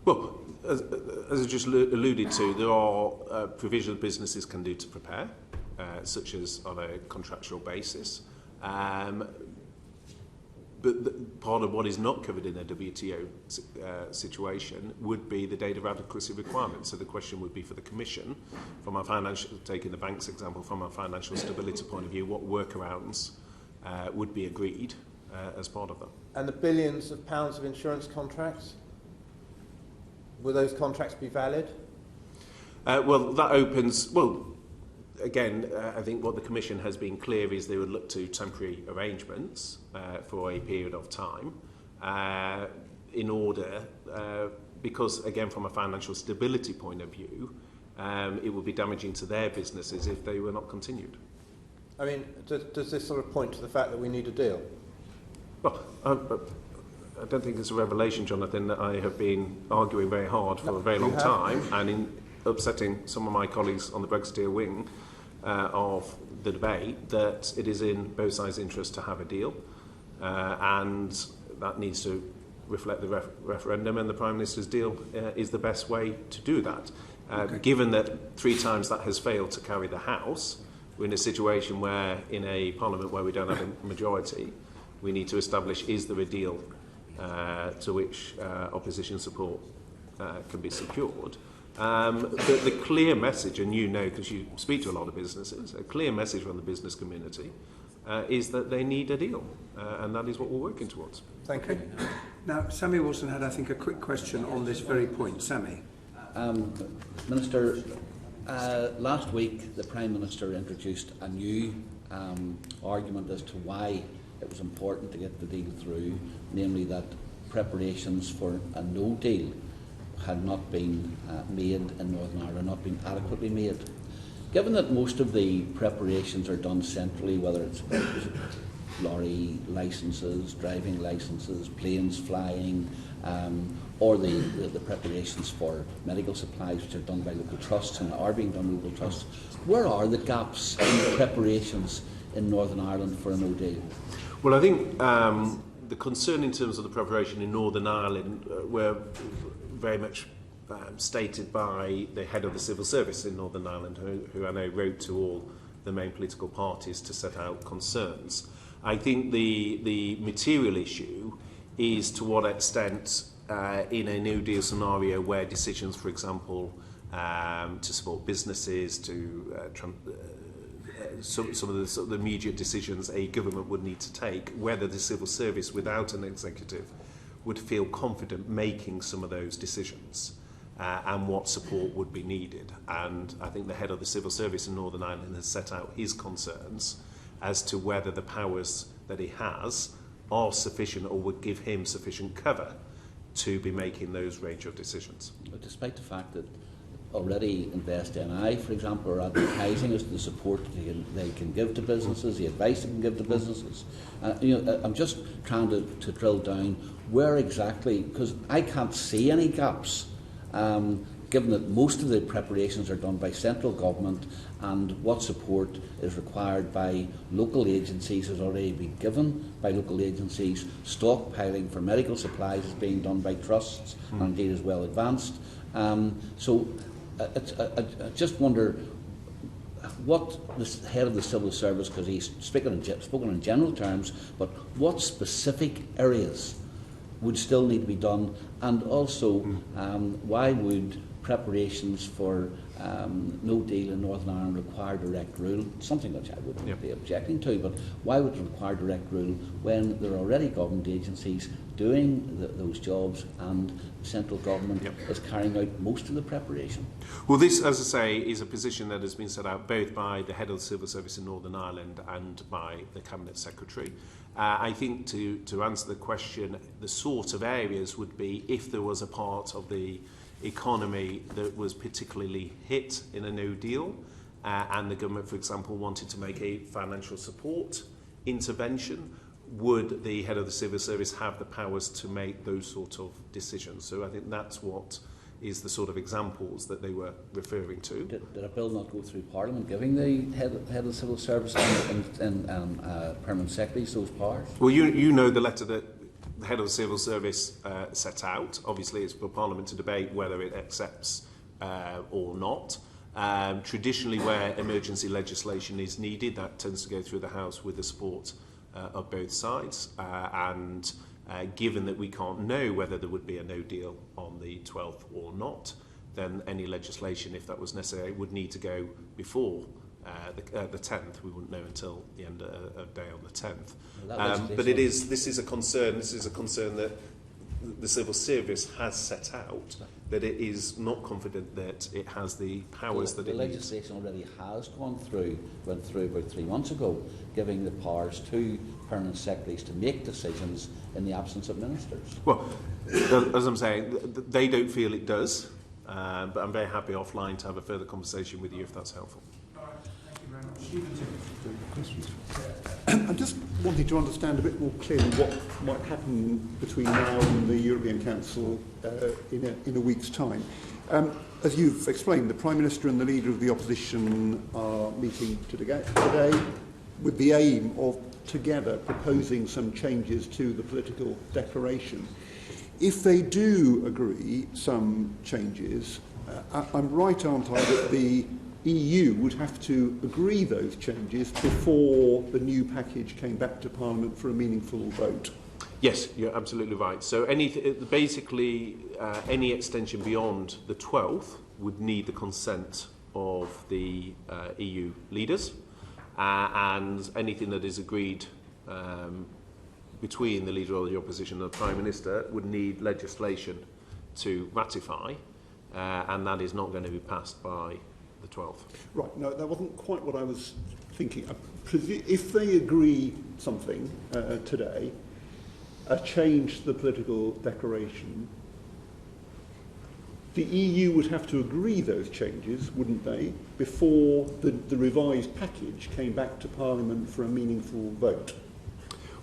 Well, as I just alluded to, there are provisions businesses can do to prepare, such as on a contractual basis. But part of what is not covered in a WTO situation would be the data adequacy requirements. So the question would be for the Commission, from our financial, taking the bank's example, from a financial stability point of view, what workarounds would be agreed as part of that. And the billions of pounds of insurance contracts? Will those contracts be valid? Well, that opens... Well, again, I think what the Commission has been clear is they would look to temporary arrangements for a period of time in order... because, again, from a financial stability point of view, it would be damaging to their businesses if they were not continued. I mean, does this sort of point to the fact that we need a deal? Well, I don't think it's a revelation, Jonathan, that I have been arguing very hard for a very long time and in upsetting some of my colleagues on the Brexiteer wing of the debate, that it is in both sides' interest to have a deal, and that needs to reflect the referendum, and the Prime Minister's deal is the best way to do that. Given that 3 times that has failed to carry the House, we're in a situation where, in a Parliament where we don't have a majority, we need to establish, is there a deal to which opposition support can be secured. The clear message, and you know because you speak to a lot of businesses, a clear message from the business community is that they need a deal, and that is what we're working towards. Thank you. Now, Sammy Wilson had, I think, a quick question on this very point. Sammy. Minister, last week the Prime Minister introduced a new argument as to why it was important to get the deal through, namely that preparations for a no deal had not been made in Northern Ireland, not been adequately made. Given that most of the preparations are done centrally, whether it's lorry licences, driving licences, planes flying, or the preparations for medical supplies, which are done by local trusts and are being done by local trusts. Where are the gaps in the preparations in Northern Ireland for a no deal? Well, I think the concern in terms of the preparation in Northern Ireland were very much stated by the head of the civil service in Northern Ireland, who I know wrote to all the main political parties to set out concerns. I think the material issue is to what extent in a no deal scenario where decisions, for example, to support businesses, to some of the immediate decisions a government would need to take, whether the civil service without an executive would feel confident making some of those decisions. And what support would be needed. And I think the head of the civil service in Northern Ireland has set out his concerns as to whether the powers that he has are sufficient or would give him sufficient cover to be making those range of decisions. But despite the fact that already Invest NI, for example, are advertising as to the support they can give to businesses, the advice they can give to businesses. I'm just trying to drill down where exactly, because I can't see any gaps. Given that most of the preparations are done by central government and what support is required by local agencies has already been given by local agencies, stockpiling for medical supplies is being done by trusts and indeed is well advanced. So I just wonder what the head of the civil service, because he's spoken in general terms, but what specific areas would still need to be done, and also why would preparations for no deal in Northern Ireland require direct rule, something which I wouldn't be objecting to, but why would it require direct rule when there are already government agencies doing those jobs and the central government is carrying out most of the preparation? Well, this, as I say, is a position that has been set out both by the head of the civil service in Northern Ireland and by the Cabinet Secretary. I think to answer the question, the sort of areas would be if there was a part of the economy that was particularly hit in a no deal and the government, for example, wanted to make a financial support intervention, would the head of the civil service have the powers to make those sort of decisions? So I think that's what is the sort of examples that they were referring to. Did a bill not go through Parliament giving the head of the civil service and permanent secretaries those powers? Well, you know the letter that the head of the civil service set out. Obviously, it's for Parliament to debate whether it accepts or not. Traditionally, where emergency legislation is needed, that tends to go through the House with the support of both sides. And given that we can't know whether there would be a no deal on the 12th or not, then any legislation, if that was necessary, would need to go before the 10th. We wouldn't know until the end of day on the 10th. But this is a concern that the civil service has set out, that it is not confident that it has the powers that it needs. The legislation already has went through about 3 months ago, giving the powers to permanent secretaries to make decisions in the absence of ministers. Well, as I'm saying, they don't feel it does, but I'm very happy offline to have a further conversation with you if that's helpful. I just wanted to understand a bit more clearly what might happen between now and the European Council in a week's time. As you've explained, the Prime Minister and the Leader of the Opposition are meeting today with the aim of together proposing some changes to the political declaration. If they do agree some changes, I'm right, aren't I, that the EU would have to agree those changes before the new package came back to Parliament for a meaningful vote? Yes, you're absolutely right. So any extension beyond the 12th would need the consent of the EU leaders, and anything that is agreed between the Leader of the Opposition and the Prime Minister would need legislation to ratify, and that is not going to be passed by the 12th. Right, no, that wasn't quite what I was thinking. If they agree something today, change to the political declaration, the EU would have to agree those changes, wouldn't they, before the revised package came back to Parliament for a meaningful vote?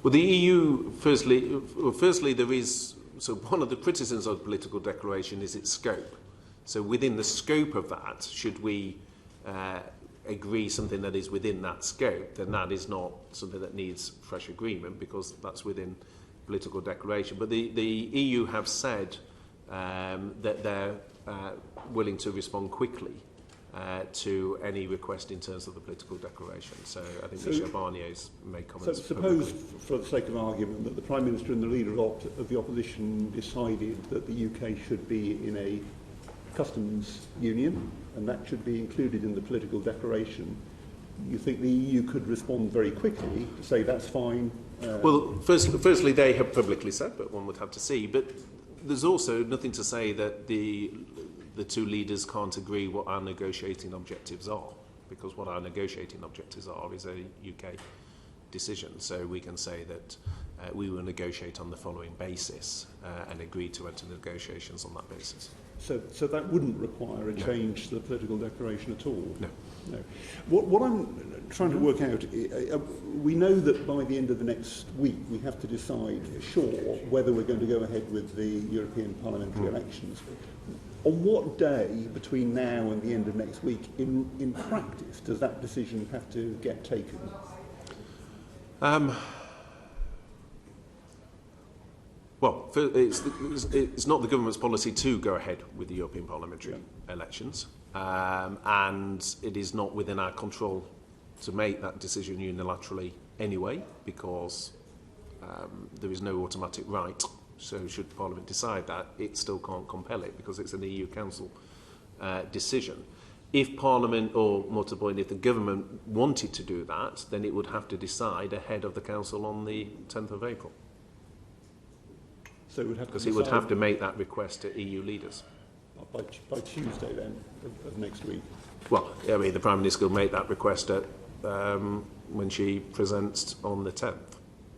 Well, the EU, firstly, there is so one of the criticisms of the political declaration is its scope. So within the scope of that, should we agree something that is within that scope, then that is not something that needs fresh agreement, because that's within political declaration. But the EU have said that they're willing to respond quickly to any request in terms of the political declaration. So I think Michel Barnier's made comments. So suppose, for the sake of argument, that the Prime Minister and the Leader of the Opposition decided that the UK should be in a customs union, and that should be included in the political declaration. You think the EU could respond very quickly to say that's fine? Well, firstly, they have publicly said, but one would have to see. But there's also nothing to say that the two leaders can't agree what our negotiating objectives are, because what our negotiating objectives are is a UK decision. So we can say that we will negotiate on the following basis and agree to enter negotiations on that basis. So that wouldn't require a change to the political declaration at all? No. No. What I'm trying to work out, we know that by the end of the next week we have to decide for sure whether we're going to go ahead with the European parliamentary elections. On what day between now and the end of next week, in practice, does that decision have to get taken? Well, it's not the government's policy to go ahead with the European parliamentary elections, and it is not within our control to make that decision unilaterally anyway, because there is no automatic right. So should Parliament decide that, it still can't compel it, because it's an EU Council decision. If Parliament, or more to the point, if the government wanted to do that, then it would have to decide ahead of the Council on the 10th of April. So it would have to because it would have to make that request to EU leaders. By Tuesday then, of next week? Well, I mean, the Prime Minister will make that request at, when she presents on the 10th.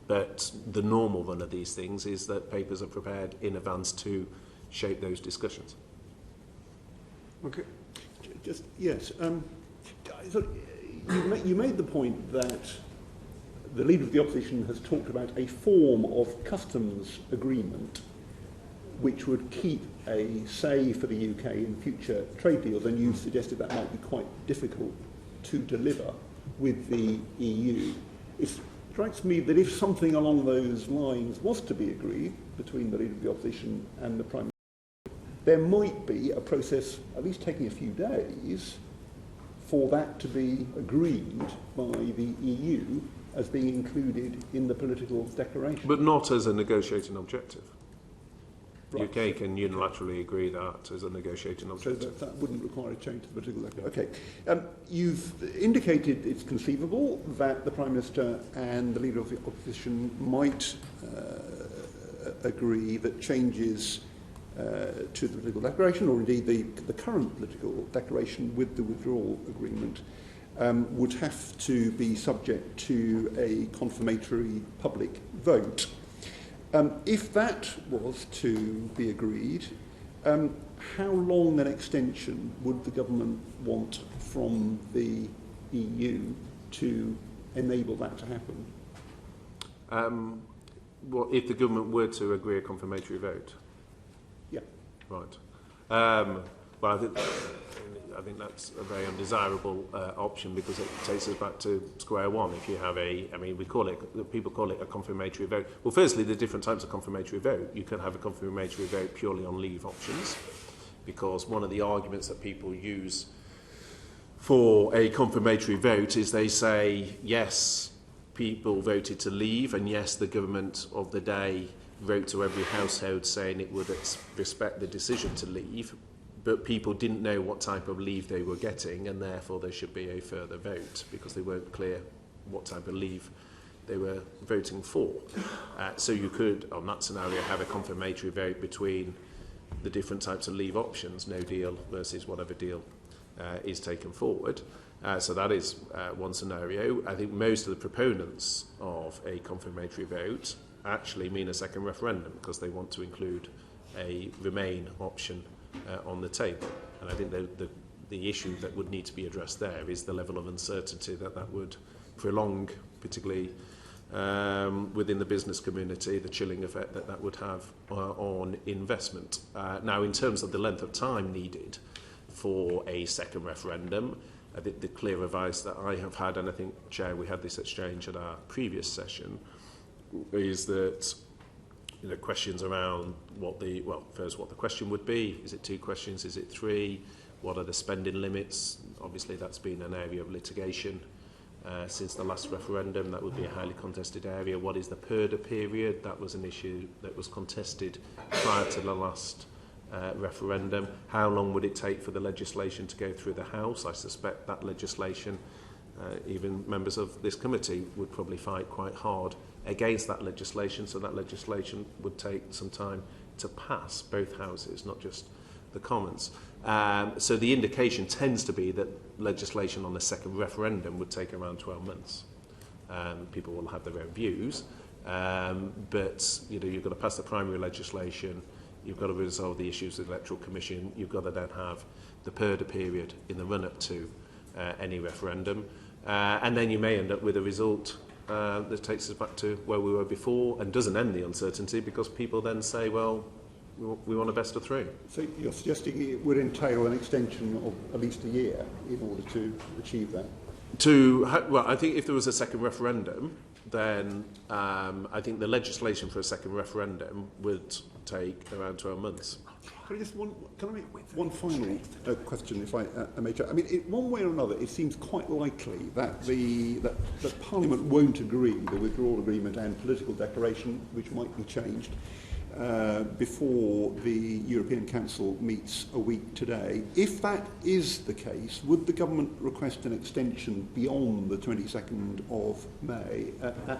But the normal run of these things is that papers are prepared in advance to shape those discussions. Okay. Just, yes. So you made the point that the Leader of the Opposition has talked about a form of customs agreement which would keep a say for the UK in future trade deals, and you suggested that might be quite difficult to deliver with the EU. It strikes me that if something along those lines was to be agreed between the Leader of the Opposition and the Prime Minister, there might be a process, at least taking a few days, for that to be agreed by the EU as being included in the political declaration. But not as a negotiating objective. Right. The UK can unilaterally agree that as a negotiating objective. So that wouldn't require a change to the political declaration. Okay. You've indicated it's conceivable that the Prime Minister and the Leader of the Opposition might agree that changes to the political declaration, or indeed the current political declaration with the Withdrawal Agreement, would have to be subject to a confirmatory public vote. If that was to be agreed, how long an extension would the government want from the EU to enable that to happen? Well, if the government were to agree a confirmatory vote? Yeah. Right. Well, I think that's a very undesirable option, because it takes us back to square one. If you have people call it a confirmatory vote. Well, firstly, there are different types of confirmatory vote. You can have a confirmatory vote purely on leave options, because one of the arguments that people use for a confirmatory vote is they say, yes, people voted to leave, and yes, the government of the day wrote to every household saying it would respect the decision to leave, but people didn't know what type of leave they were getting, and therefore there should be a further vote, because they weren't clear what type of leave they were voting for. So you could, on that scenario, have a confirmatory vote between the different types of leave options, no deal versus whatever deal is taken forward. So that is one scenario. I think most of the proponents of a confirmatory vote actually mean a second referendum, because they want to include a Remain option on the table. And I think the issue that would need to be addressed there is the level of uncertainty that would prolong, particularly within the business community, the chilling effect that would have on investment. Now, in terms of the length of time needed for a second referendum, I think the clear advice that I have had, and I think, Chair, we had this exchange at our previous session, is that questions around what the question would be. Is it 2 questions? Is it 3? What are the spending limits? Obviously, that's been an area of litigation since the last referendum. That would be a highly contested area. What is the purdah period? That was an issue that was contested prior to the last referendum. How long would it take for the legislation to go through the House? I suspect that legislation, even members of this committee would probably fight quite hard against that legislation, so that legislation would take some time to pass both houses, not just the Commons. So the indication tends to be that legislation on the second referendum would take around 12 months. People will have their own views, but you've got to pass the primary legislation, you've got to resolve the issues with the Electoral Commission, you've got to then have the purdah period in the run-up to any referendum, and then you may end up with a result that takes us back to where we were before and doesn't end the uncertainty, because people then say, well, we want a best of 3. So you're suggesting it would entail an extension of at least a year in order to achieve that? Well, I think if there was a second referendum, then I think the legislation for a second referendum would take around 12 months. Can I make one final question, if I may? I mean, one way or another, it seems quite likely that that Parliament won't agree the withdrawal agreement and political declaration, which might be changed, before the European Council meets a week today. If that is the case, would the government request an extension beyond the 22nd of May?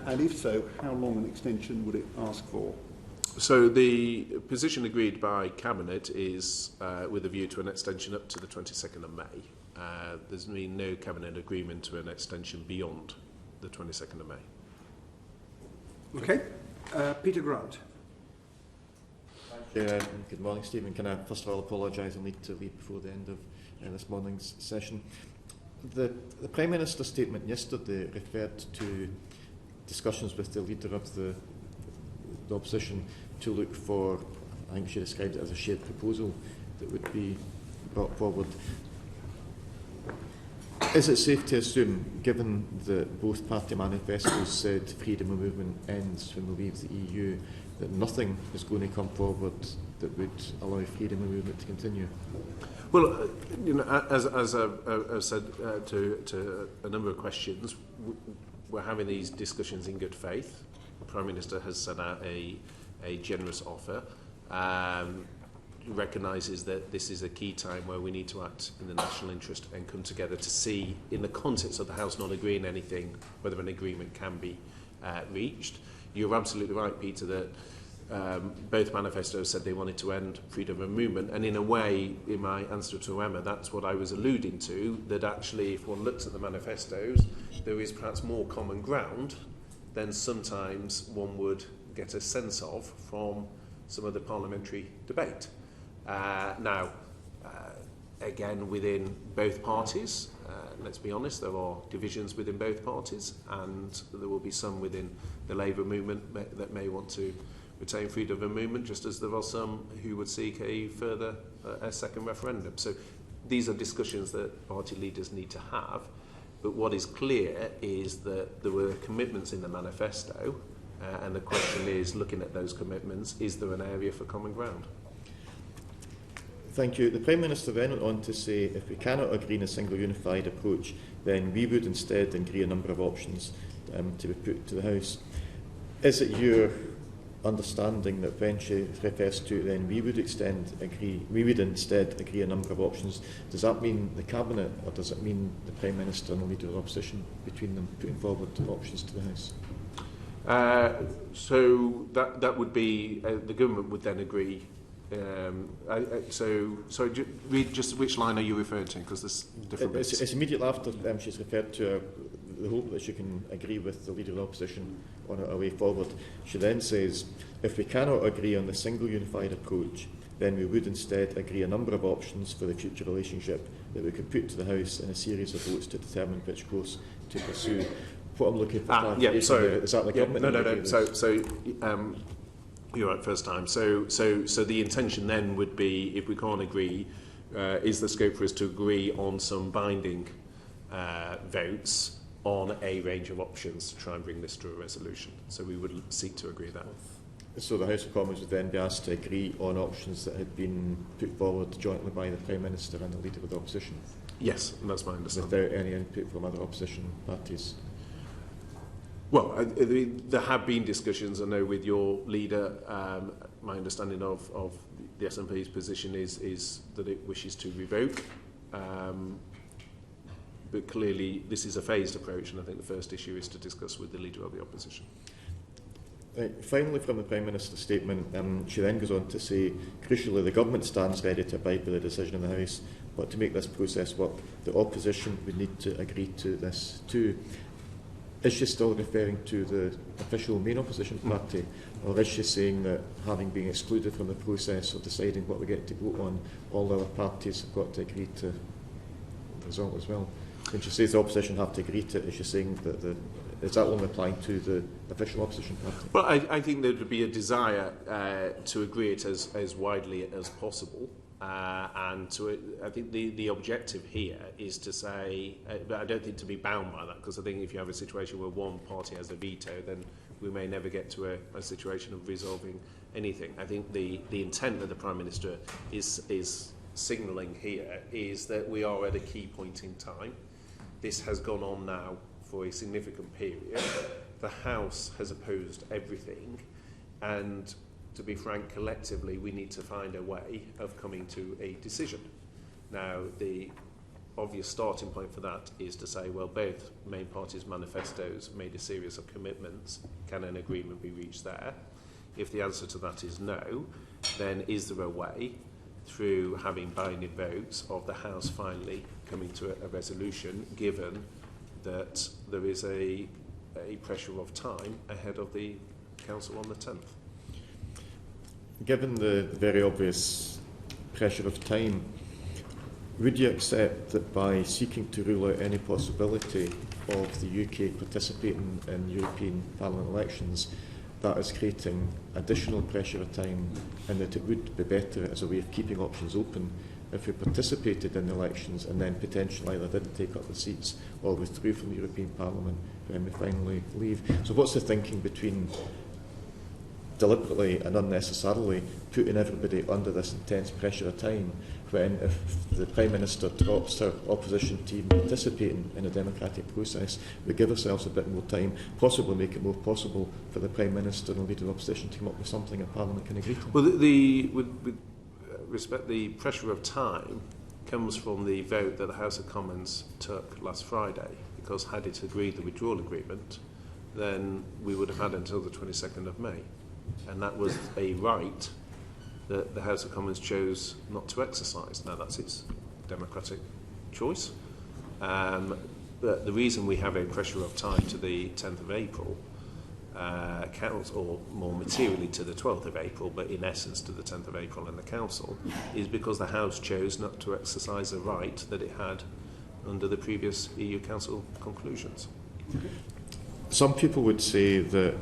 And if so, how long an extension would it ask for? So the position agreed by Cabinet is with a view to an extension up to the 22nd of May. There's been no Cabinet agreement to an extension beyond the 22nd of May. Okay. Peter Grant. Good morning, Stephen. Can I first of all apologise? I'll need to leave before the end of this morning's session. The Prime Minister's statement yesterday referred to discussions with the leader of the opposition to look for, I think she described it as a shared proposal that would be brought forward. Is it safe to assume, given that both party manifestos said freedom of movement ends when we leave the EU, that nothing is going to come forward that would allow freedom of movement to continue? Well, as I've said to a number of questions, we're having these discussions in good faith. The Prime Minister has set out a generous offer, recognises that this is a key time where we need to act in the national interest and come together to see, in the context of the House not agreeing anything, whether an agreement can be reached. You're absolutely right, Peter, that both manifestos said they wanted to end freedom of movement, and in a way, in my answer to Emma, that's what I was alluding to, that actually if one looks at the manifestos, there is perhaps more common ground than sometimes one would get a sense of from some of the parliamentary debate. Now, again, within both parties, let's be honest, there are divisions within both parties, and there will be some within the Labour movement that may want to retain freedom of movement, just as there are some who would seek a second referendum. So these are discussions that party leaders need to have. But what is clear is that there were commitments in the manifesto, and the question is, looking at those commitments, is there an area for common ground? Thank you. The Prime Minister then went on to say, if we cannot agree on a single unified approach, then we would instead agree a number of options to be put to the House. Is it your understanding that when she refers to then we would instead agree a number of options, does that mean the Cabinet, or does it mean the Prime Minister and the Leader of the Opposition, between them putting forward options to the House? So that would be, the government would then agree. So read just which line are you referring to, because there's different bits. It's immediately after she's referred to the hope that she can agree with the Leader of the Opposition on a way forward. She then says, if we cannot agree on the single unified approach, then we would instead agree a number of options for the future relationship that we could put to the House in a series of votes to determine which course to pursue. what I'm looking for. Is that the government? You're right first time. So the intention then would be, if we can't agree, is the scope for us to agree on some binding votes on a range of options to try and bring this to a resolution. So we would seek to agree that. So the House of Commons would then be asked to agree on options that had been put forward jointly by the Prime Minister and the Leader of the Opposition? Yes, and that's my understanding. Without any input from other opposition parties? Well, there have been discussions, I know, with your leader. My understanding of the SNP's position is that it wishes to revoke. But clearly, this is a phased approach, and I think the first issue is to discuss with the Leader of the Opposition. Finally, from the Prime Minister's statement, she then goes on to say, crucially, the Government stands ready to abide by the decision in the House, but to make this process work, the Opposition would need to agree to this too. Is she still referring to the official main opposition party, or is she saying that, having been excluded from the process of deciding what we get to vote on, all the other parties have got to agree to the result as well? When she says the opposition have to agree to it, is she saying that is that only applying to the official opposition party? Well, I think there would be a desire to agree it as widely as possible. And I think the objective here is to say, but I don't think to be bound by that, because I think if you have a situation where one party has a veto, then we may never get to a situation of resolving anything. I think the intent that the Prime Minister is signalling here is that we are at a key point in time. This has gone on now for a significant period. The House has opposed everything, and to be frank, collectively, we need to find a way of coming to a decision. Now, the obvious starting point for that is to say, well, both main parties' manifestos made a series of commitments. Can an agreement be reached there? If the answer to that is no, then is there a way, through having binding votes, of the House finally coming to a resolution, given that there is a pressure of time ahead of the Council on the 10th? Given the very obvious pressure of time, would you accept that by seeking to rule out any possibility of the UK participating in European Parliament elections, that is creating additional pressure of time, and that it would be better as a way of keeping options open if we participated in the elections and then potentially either didn't take up the seats or withdrew from the European Parliament when we finally leave? So what's the thinking between deliberately and unnecessarily putting everybody under this intense pressure of time, when if the Prime Minister drops her opposition team participating in a democratic process, we give ourselves a bit more time, possibly make it more possible for the Prime Minister and the Leader of the Opposition to come up with something that Parliament can agree to? Well, with respect, the pressure of time comes from the vote that the House of Commons took last Friday, because had it agreed the withdrawal agreement, then we would have had until the 22nd of May. And that was a right that the House of Commons chose not to exercise. Now, that's its democratic choice. But the reason we have a pressure of time to the 10th of April, or more materially to the 12th of April, but in essence to the 10th of April in the Council, is because the House chose not to exercise a right that it had under the previous EU Council conclusions. Some people would say that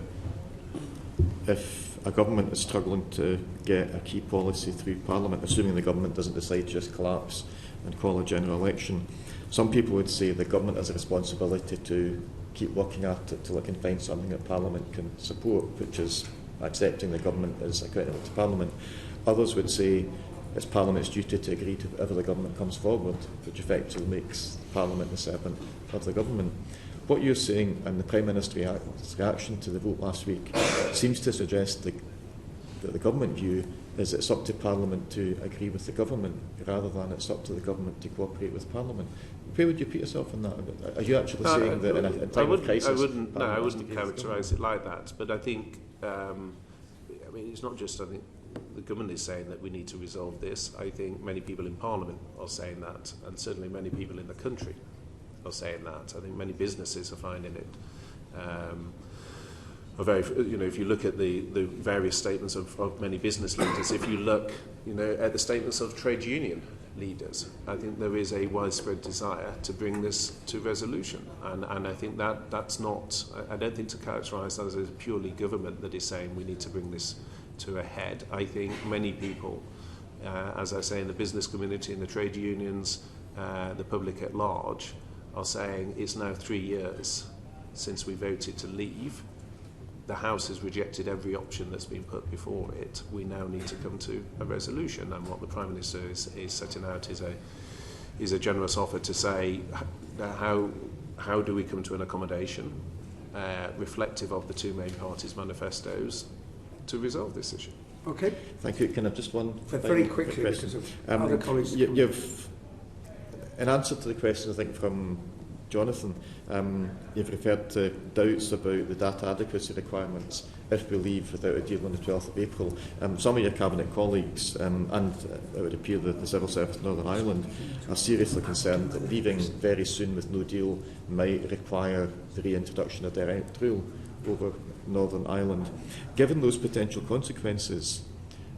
if a government is struggling to get a key policy through Parliament, assuming the government doesn't decide to just collapse and call a general election, some people would say the government has a responsibility to keep working at it till it can find something that Parliament can support, which is accepting the government is accountable to Parliament. Others would say it's Parliament's duty to agree to whatever the government comes forward, which effectively makes Parliament the servant of the government. What you're saying, and the Prime Minister's reaction to the vote last week, seems to suggest that the government view is it's up to Parliament to agree with the government, rather than it's up to the government to cooperate with Parliament. Where would you put yourself in that? Are you actually saying that in a time of crisis? I wouldn't characterise it like that. But I think, it's not just, I think, the government is saying that we need to resolve this. I think many people in Parliament are saying that, and certainly many people in the country are saying that. I think many businesses are finding it if you look at the various statements of many business leaders, if you look at the statements of trade union leaders. I think there is a widespread desire to bring this to resolution, and I think that's not, I don't think to characterise that as a purely government that is saying we need to bring this to a head. I think many people, as I say, in the business community, in the trade unions, the public at large, are saying it's now 3 years since we voted to leave. The House has rejected every option that's been put before it. We now need to come to a resolution, and what the Prime Minister is setting out is a generous offer to say how do we come to an accommodation reflective of the two main parties' manifestos to resolve this issue. Okay. Thank you. Can I just one very quickly, because of other colleagues. You've, in answer to the question, I think from Jonathan, you've referred to doubts about the data adequacy requirements if we leave without a deal on the 12th of April. Some of your Cabinet colleagues, and it would appear that the Civil Service of Northern Ireland, are seriously concerned that leaving very soon with no deal might require the reintroduction of direct rule over Northern Ireland. Given those potential consequences,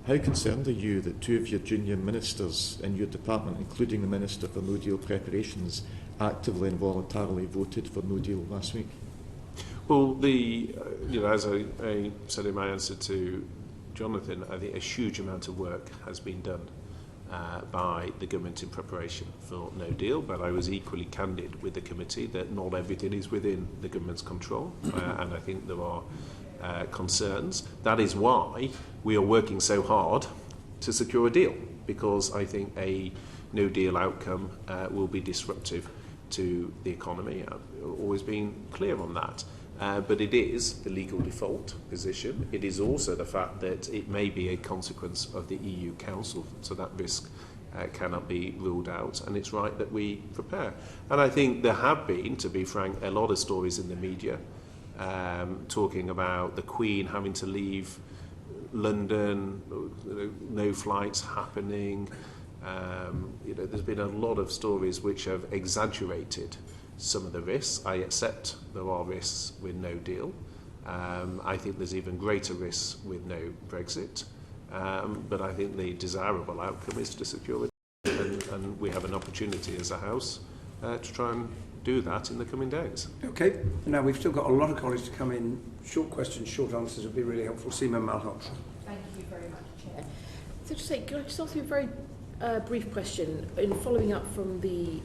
how concerned are you that two of your junior ministers in your department, including the Minister for No Deal Preparations, actively and voluntarily voted for no deal last week? Well, as I said in my answer to Jonathan, I think a huge amount of work has been done by the government in preparation for no deal, but I was equally candid with the committee that not everything is within the government's control, and I think there are concerns. That is why we are working so hard to secure a deal, because I think a no deal outcome will be disruptive to the economy. I've always been clear on that. But it is the legal default position. It is also the fact that it may be a consequence of the EU Council, so that risk cannot be ruled out, and it's right that we prepare. And I think there have been, to be frank, a lot of stories in the media talking about the Queen having to leave London, no flights happening. There's been a lot of stories which have exaggerated some of the risks. I accept there are risks with no deal. I think there's even greater risks with no Brexit. But I think the desirable outcome is to secure it, and we have an opportunity as a House to try and do that in the coming days. Okay. Now we've still got a lot of colleagues to come in. Short questions, short answers would be really helpful. Seema Malhotra. Thank you very much, Chair. So to say, can I just ask you a very brief question in following up from the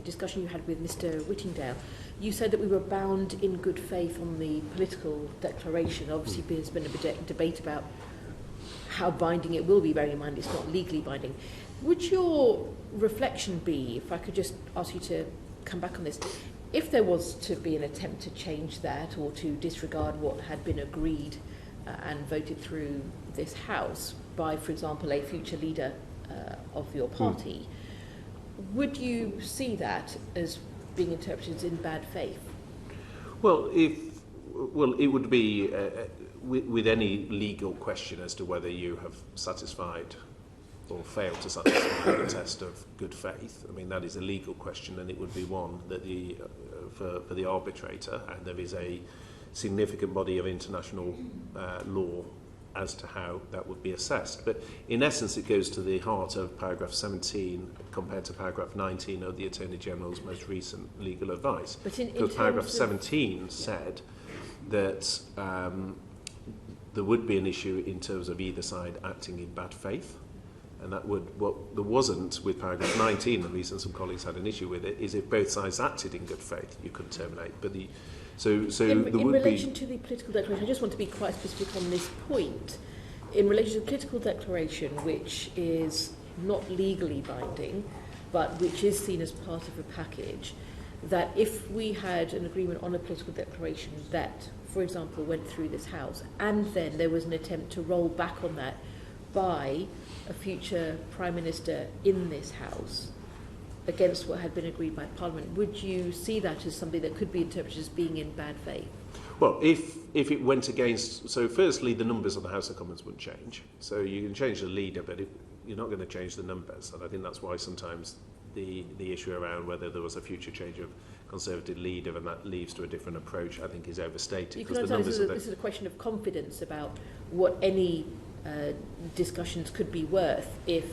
discussion you had with Mr. Whittingdale? You said that we were bound in good faith on the political declaration. Obviously, there's been a debate about how binding it will be, bearing in mind it's not legally binding. Would your reflection be, if I could just ask you to come back on this, if there was to be an attempt to change that or to disregard what had been agreed and voted through this House by, for example, a future leader of your party, would you see that as being interpreted in bad faith? Well, it would be with any legal question as to whether you have satisfied or failed to satisfy the test of good faith. I mean, that is a legal question, and it would be one that for the arbitrator, and there is a significant body of international law as to how that would be assessed. But in essence, it goes to the heart of paragraph 17 compared to paragraph 19 of the Attorney General's most recent legal advice. But in paragraph 17 said that there would be an issue in terms of either side acting in bad faith. And that would, what there wasn't with paragraph 19, at least, and some colleagues had an issue with it, is if both sides acted in good faith, you could terminate. But in relation to the political declaration, I just want to be quite specific on this point. In relation to the political declaration, which is not legally binding, but which is seen as part of a package, that if we had an agreement on a political declaration that, for example, went through this House, and then there was an attempt to roll back on that by a future Prime Minister in this House against what had been agreed by Parliament, would you see that as something that could be interpreted as being in bad faith? Well, if it went against... So firstly, the numbers of the House of Commons wouldn't change. So you can change the leader, but you're not going to change the numbers. And I think that's why sometimes the issue around whether there was a future change of Conservative leader and that leads to a different approach, I think is overstated. You can understand this is a question of confidence about what any discussions could be worth if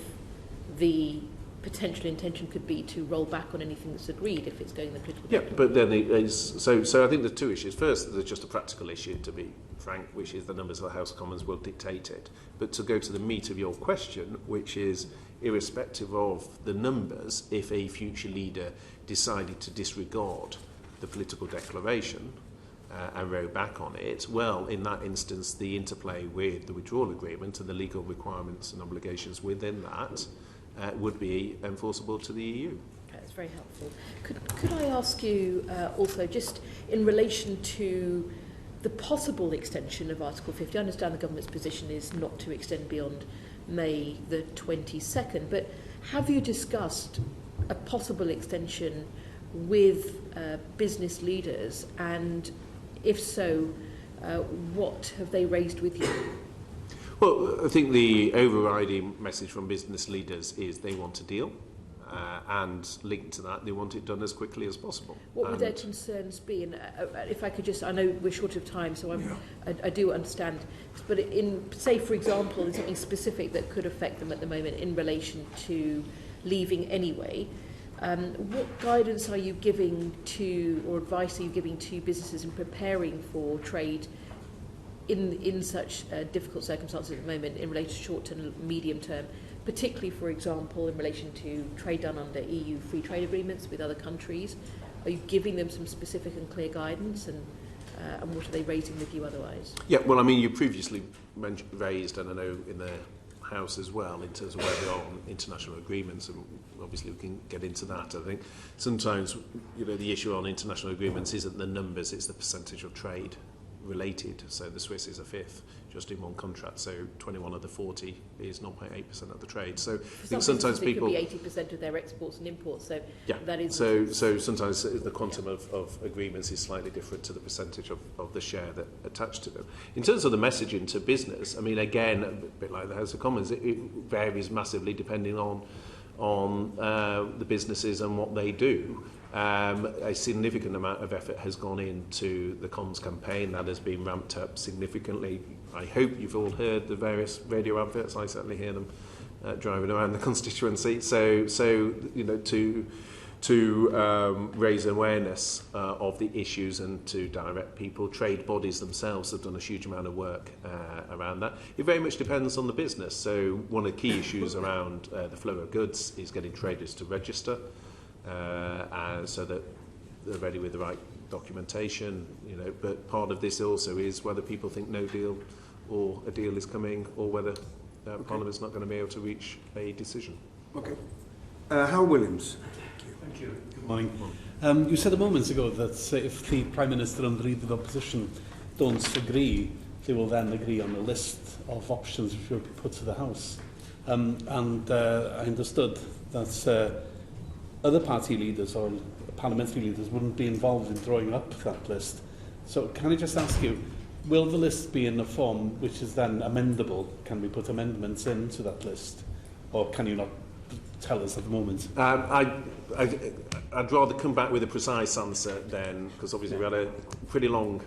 the potential intention could be to roll back on anything that's agreed if it's going the political Yeah, direction. but then so I think there's two issues. First, there's just a practical issue, to be frank, which is the numbers of the House of Commons will dictate it. But to go to the meat of your question, which is irrespective of the numbers, if a future leader decided to disregard the political declaration and row back on it, well, in that instance, the interplay with the withdrawal agreement and the legal requirements and obligations within that would be enforceable to the EU. Okay, that's very helpful. Could I ask you also, just in relation to the possible extension of Article 50, I understand the government's position is not to extend beyond May the 22nd, but have you discussed a possible extension with business leaders, and if so, what have they raised with you? Well, I think the overriding message from business leaders is they want a deal, and linked to that, they want it done as quickly as possible. What would their concerns be? And if I could just, I know we're short of time, so I do understand. But in, say, for example, there's something specific that could affect them at the moment in relation to leaving anyway. What guidance are you giving to, or advice are you giving to businesses in preparing for trade in such difficult circumstances at the moment in relation to short-term and medium-term, particularly, for example, in relation to trade done under EU free trade agreements with other countries? Are you giving them some specific and clear guidance, and what are they raising with you otherwise? Yeah, well, I mean, you previously raised, and I know in the House as well, in terms of where we are on international agreements, and obviously we can get into that. I think sometimes, the issue on international agreements isn't the numbers, it's the percentage of trade related. So the Swiss is a fifth just in one contract, so 21 of the 40 is 0.8% of the trade. So I think sometimes people it could be 80% of their exports and imports, so yeah, that is so sometimes the quantum of agreements is slightly different to the percentage of the share that attached to them. In terms of the messaging to business, I mean, again, a bit like the House of Commons, it varies massively depending on the businesses and what they do. A significant amount of effort has gone into the comms campaign. That has been ramped up significantly. I hope you've all heard the various radio adverts. I certainly hear them driving around the constituency. So to raise awareness of the issues and to direct people. Trade bodies themselves have done a huge amount of work around that. It very much depends on the business. So one of the key issues around the flow of goods is getting traders to register. So that they're ready with the right documentation, but part of this also is whether people think no deal or a deal is coming, or whether Parliament's not going to be able to reach a decision. Okay. Hal Williams. Thank you. Good morning. You said a moment ago that if the Prime Minister and the Leader of the Opposition don't agree, they will then agree on a list of options which will be put to the House. I understood that other party leaders or parliamentary leaders wouldn't be involved in drawing up that list. So can I just ask you, will the list be in a form which is then amendable? Can we put amendments into that list? Or can you not tell us at the moment? I'd rather come back with a precise answer then, because obviously we had a pretty long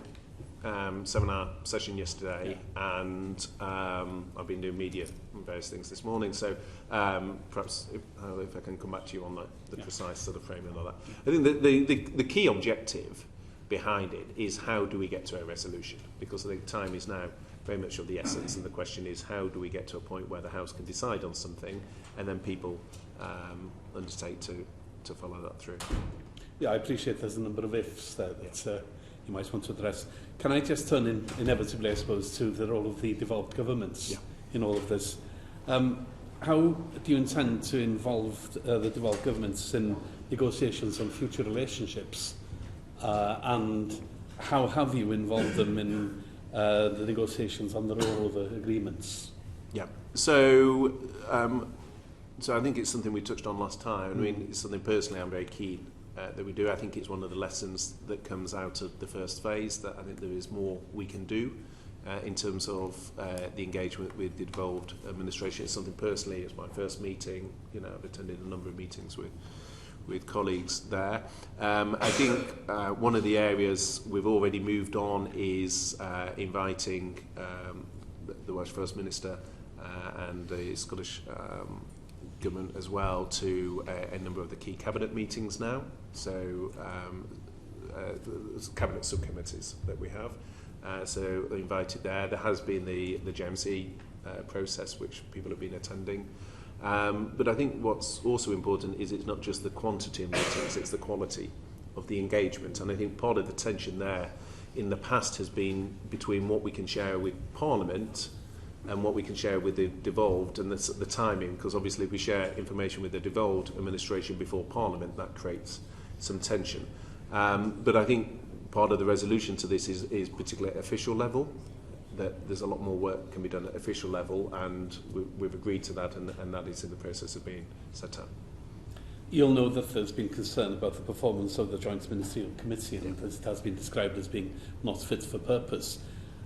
seminar session yesterday, and I've been doing media and various things this morning, so perhaps if I can come back to you on the precise sort of framing of that. I think the key objective behind it is how do we get to a resolution, because I think time is now very much of the essence, and the question is how do we get to a point where the House can decide on something and then people undertake to follow that through. Yeah, I appreciate there's a number of ifs there that you might want to address. Can I just turn in, inevitably, I suppose, to the role of the devolved governments in all of this? How do you intend to involve the devolved governments in negotiations on future relationships? And how have you involved them in the negotiations on the rollover agreements? Yeah, so I think it's something we touched on last time. I mean, it's something personally I'm very keen that we do. I think it's one of the lessons that comes out of the first phase, that I think there is more we can do in terms of the engagement with the devolved administration. It's something personally, it's my first meeting. I've attended a number of meetings with colleagues there. I think one of the areas we've already moved on is inviting the Welsh First Minister and the Scottish government as well to a number of the key cabinet meetings now. So cabinet subcommittees that we have. So they're invited there. There has been the GMC process, which people have been attending. But I think what's also important is it's not just the quantity of meetings, it's the quality of the engagement. And I think part of the tension there in the past has been between what we can share with Parliament and what we can share with the devolved, and the timing, because obviously if we share information with the devolved administration before Parliament, that creates some tension. But I think part of the resolution to this is particularly at official level, that there's a lot more work can be done at official level, and we've agreed to that, and that is in the process of being set up. You'll know that there's been concern about the performance of the Joint Ministerial Committee, and it has been described as being not fit for purpose.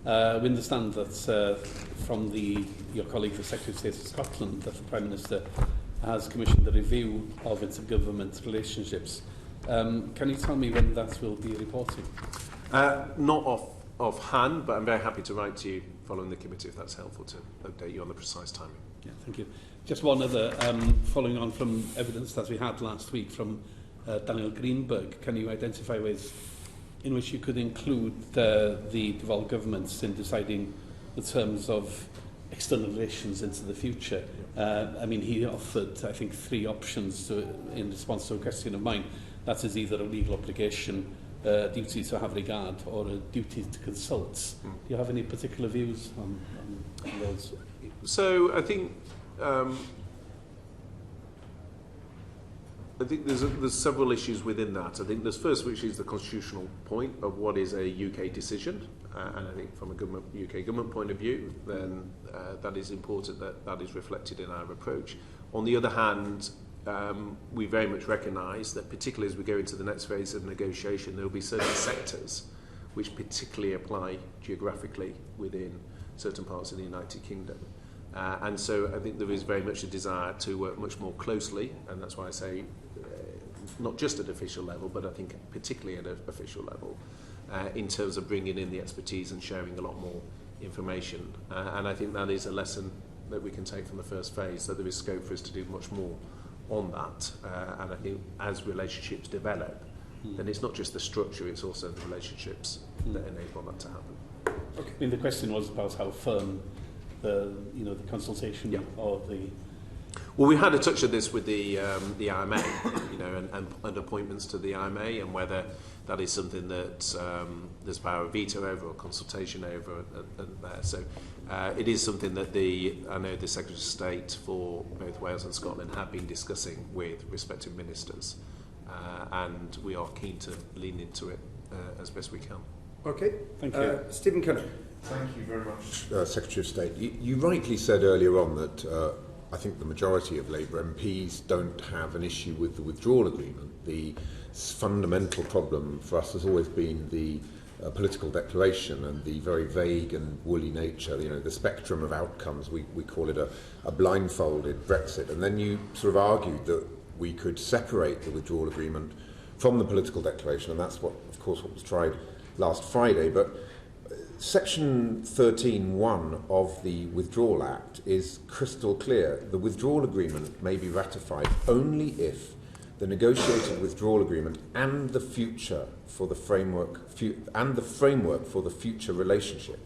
We understand that from your colleague, the Secretary of State of Scotland, that the Prime Minister has commissioned a review of intergovernment relationships. Can you tell me when that will be reported? Not offhand, but I'm very happy to write to you following the committee if that's helpful to update you on the precise timing. Yeah, thank you. Just one other, following on from evidence that we had last week from Daniel Greenberg, can you identify ways in which you could include the devolved governments in deciding the terms of external relations into the future? I mean, he offered, I think, 3 options in response to a question of mine. That is either a legal obligation, a duty to have regard, or a duty to consult. Do you have any particular views on those? So I think there's several issues within that. I think there's first, which is the constitutional point of what is a UK decision, and I think from a UK government point of view, then that is important that is reflected in our approach. On the other hand, we very much recognise that particularly as we go into the next phase of negotiation, there will be certain sectors which particularly apply geographically within certain parts of the United Kingdom. And so I think there is very much a desire to work much more closely, and that's why I say not just at official level, but I think particularly at an official level, in terms of bringing in the expertise and sharing a lot more information. And I think that is a lesson that we can take from the first phase, that there is scope for us to do much more on that. And I think as relationships develop, then it's not just the structure, it's also the relationships that enable that to happen. Okay. I mean, the question was about how firm the consultation or the... Well, we had a touch of this with the IMA, and appointments to the IMA, and whether that is something that there's power of veto over or consultation over there. So it is something that I know the Secretary of State for both Wales and Scotland have been discussing with respective ministers, and we are keen to lean into it as best we can. Okay, thank you. Stephen Cunningham. Thank you very much, Secretary of State. You rightly said earlier on that I think the majority of Labour MPs don't have an issue with the withdrawal agreement. The fundamental problem for us has always been the political declaration and the very vague and woolly nature, the spectrum of outcomes. We call it a blindfolded Brexit. And then you sort of argued that we could separate the withdrawal agreement from the political declaration, and that's what was tried last Friday. But Section 13(1) of the Withdrawal Act is crystal clear. The withdrawal agreement may be ratified only if the negotiated withdrawal agreement and the framework for the future relationship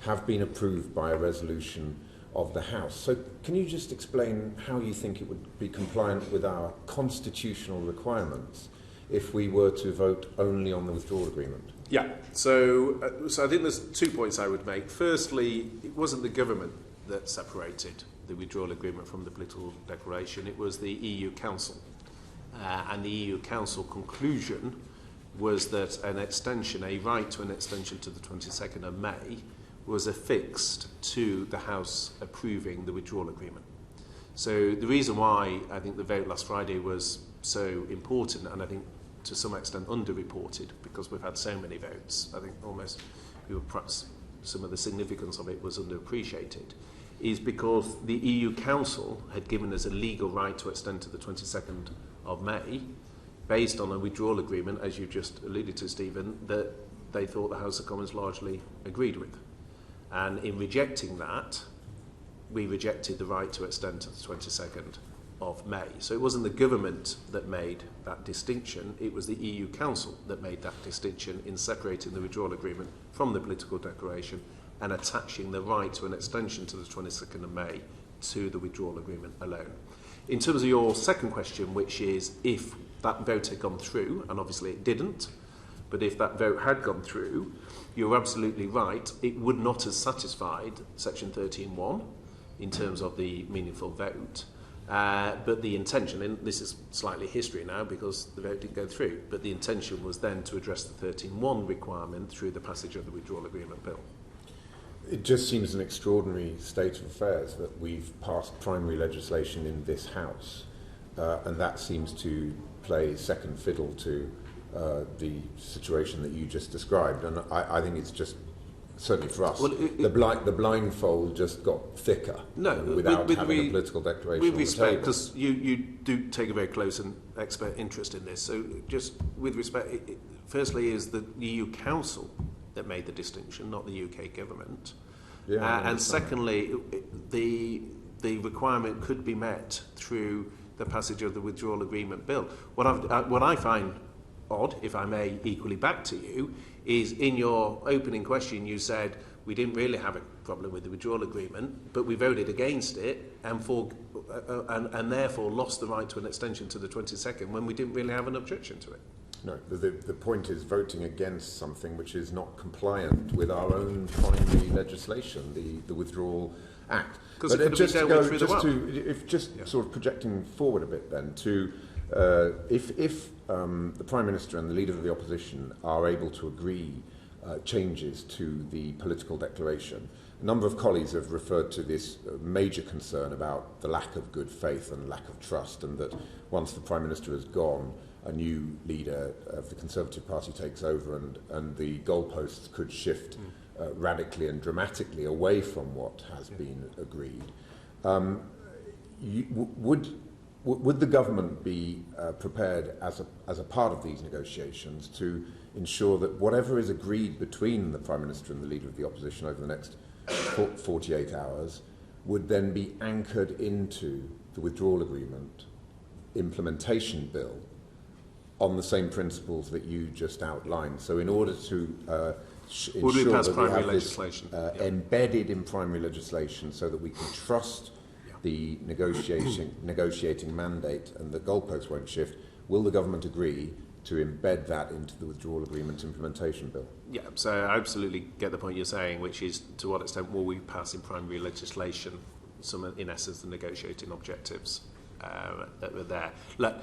have been approved by a resolution of the House. So can you just explain how you think it would be compliant with our constitutional requirements if we were to vote only on the withdrawal agreement? Yeah, so I think there's 2 points I would make. Firstly, it wasn't the government that separated the withdrawal agreement from the political declaration, it was the EU Council. And the EU Council conclusion was that a right to an extension to the 22nd of May was affixed to the House approving the withdrawal agreement. So the reason why I think the vote last Friday was so important, and I think to some extent underreported, because we've had so many votes, I think almost perhaps some of the significance of it was underappreciated, is because the EU Council had given us a legal right to extend to the 22nd of May based on a withdrawal agreement, as you just alluded to, Stephen, that they thought the House of Commons largely agreed with. And in rejecting that, we rejected the right to extend to the 22nd of May. So it wasn't the government that made that distinction, it was the EU Council that made that distinction in separating the withdrawal agreement from the political declaration and attaching the right to an extension to the 22nd of May to the withdrawal agreement alone. In terms of your second question, which is if that vote had gone through, and obviously it didn't, but if that vote had gone through, you're absolutely right, it would not have satisfied Section 13.1 in terms of the meaningful vote. But the intention, and this is slightly history now because the vote didn't go through, but the intention was then to address the 13.1 requirement through the passage of the Withdrawal Agreement Bill. It just seems an extraordinary state of affairs that we've passed primary legislation in this House, and that seems to play second fiddle to the situation that you just described. And I think it's just, certainly for us, the blindfold just got thicker without having a political declaration with on respect, the table. because you do take a very close and expert interest in this. So just with respect, firstly is the EU Council that made the distinction, not the UK government. Yeah, and secondly, the requirement could be met through the passage of the Withdrawal Agreement Bill. What I find odd, if I may equally back to you, is in your opening question you said we didn't really have a problem with the withdrawal agreement, but we voted against it and therefore lost the right to an extension to the 22nd when we didn't really have an objection to it. No, the point is voting against something which is not compliant with our own primary legislation, the Withdrawal Act. But just sort of projecting forward a bit then to if the Prime Minister and the Leader of the Opposition are able to agree changes to the political declaration, a number of colleagues have referred to this major concern about the lack of good faith and lack of trust, and that once the Prime Minister has gone, a new leader of the Conservative Party takes over and the goalposts could shift radically and dramatically away from what has been agreed. Would the government be prepared as a part of these negotiations to ensure that whatever is agreed between the Prime Minister and the Leader of the Opposition over the next 48 hours would then be anchored into the Withdrawal Agreement implementation bill on the same principles that you just outlined? So in order to ensure that we have this embedded in primary legislation so that we can trust the negotiating mandate and the goalposts won't shift, will the government agree to embed that into the Withdrawal Agreement implementation bill? Yeah, so I absolutely get the point you're saying, which is to what extent will we pass in primary legislation some, in essence, the negotiating objectives that were there. Look,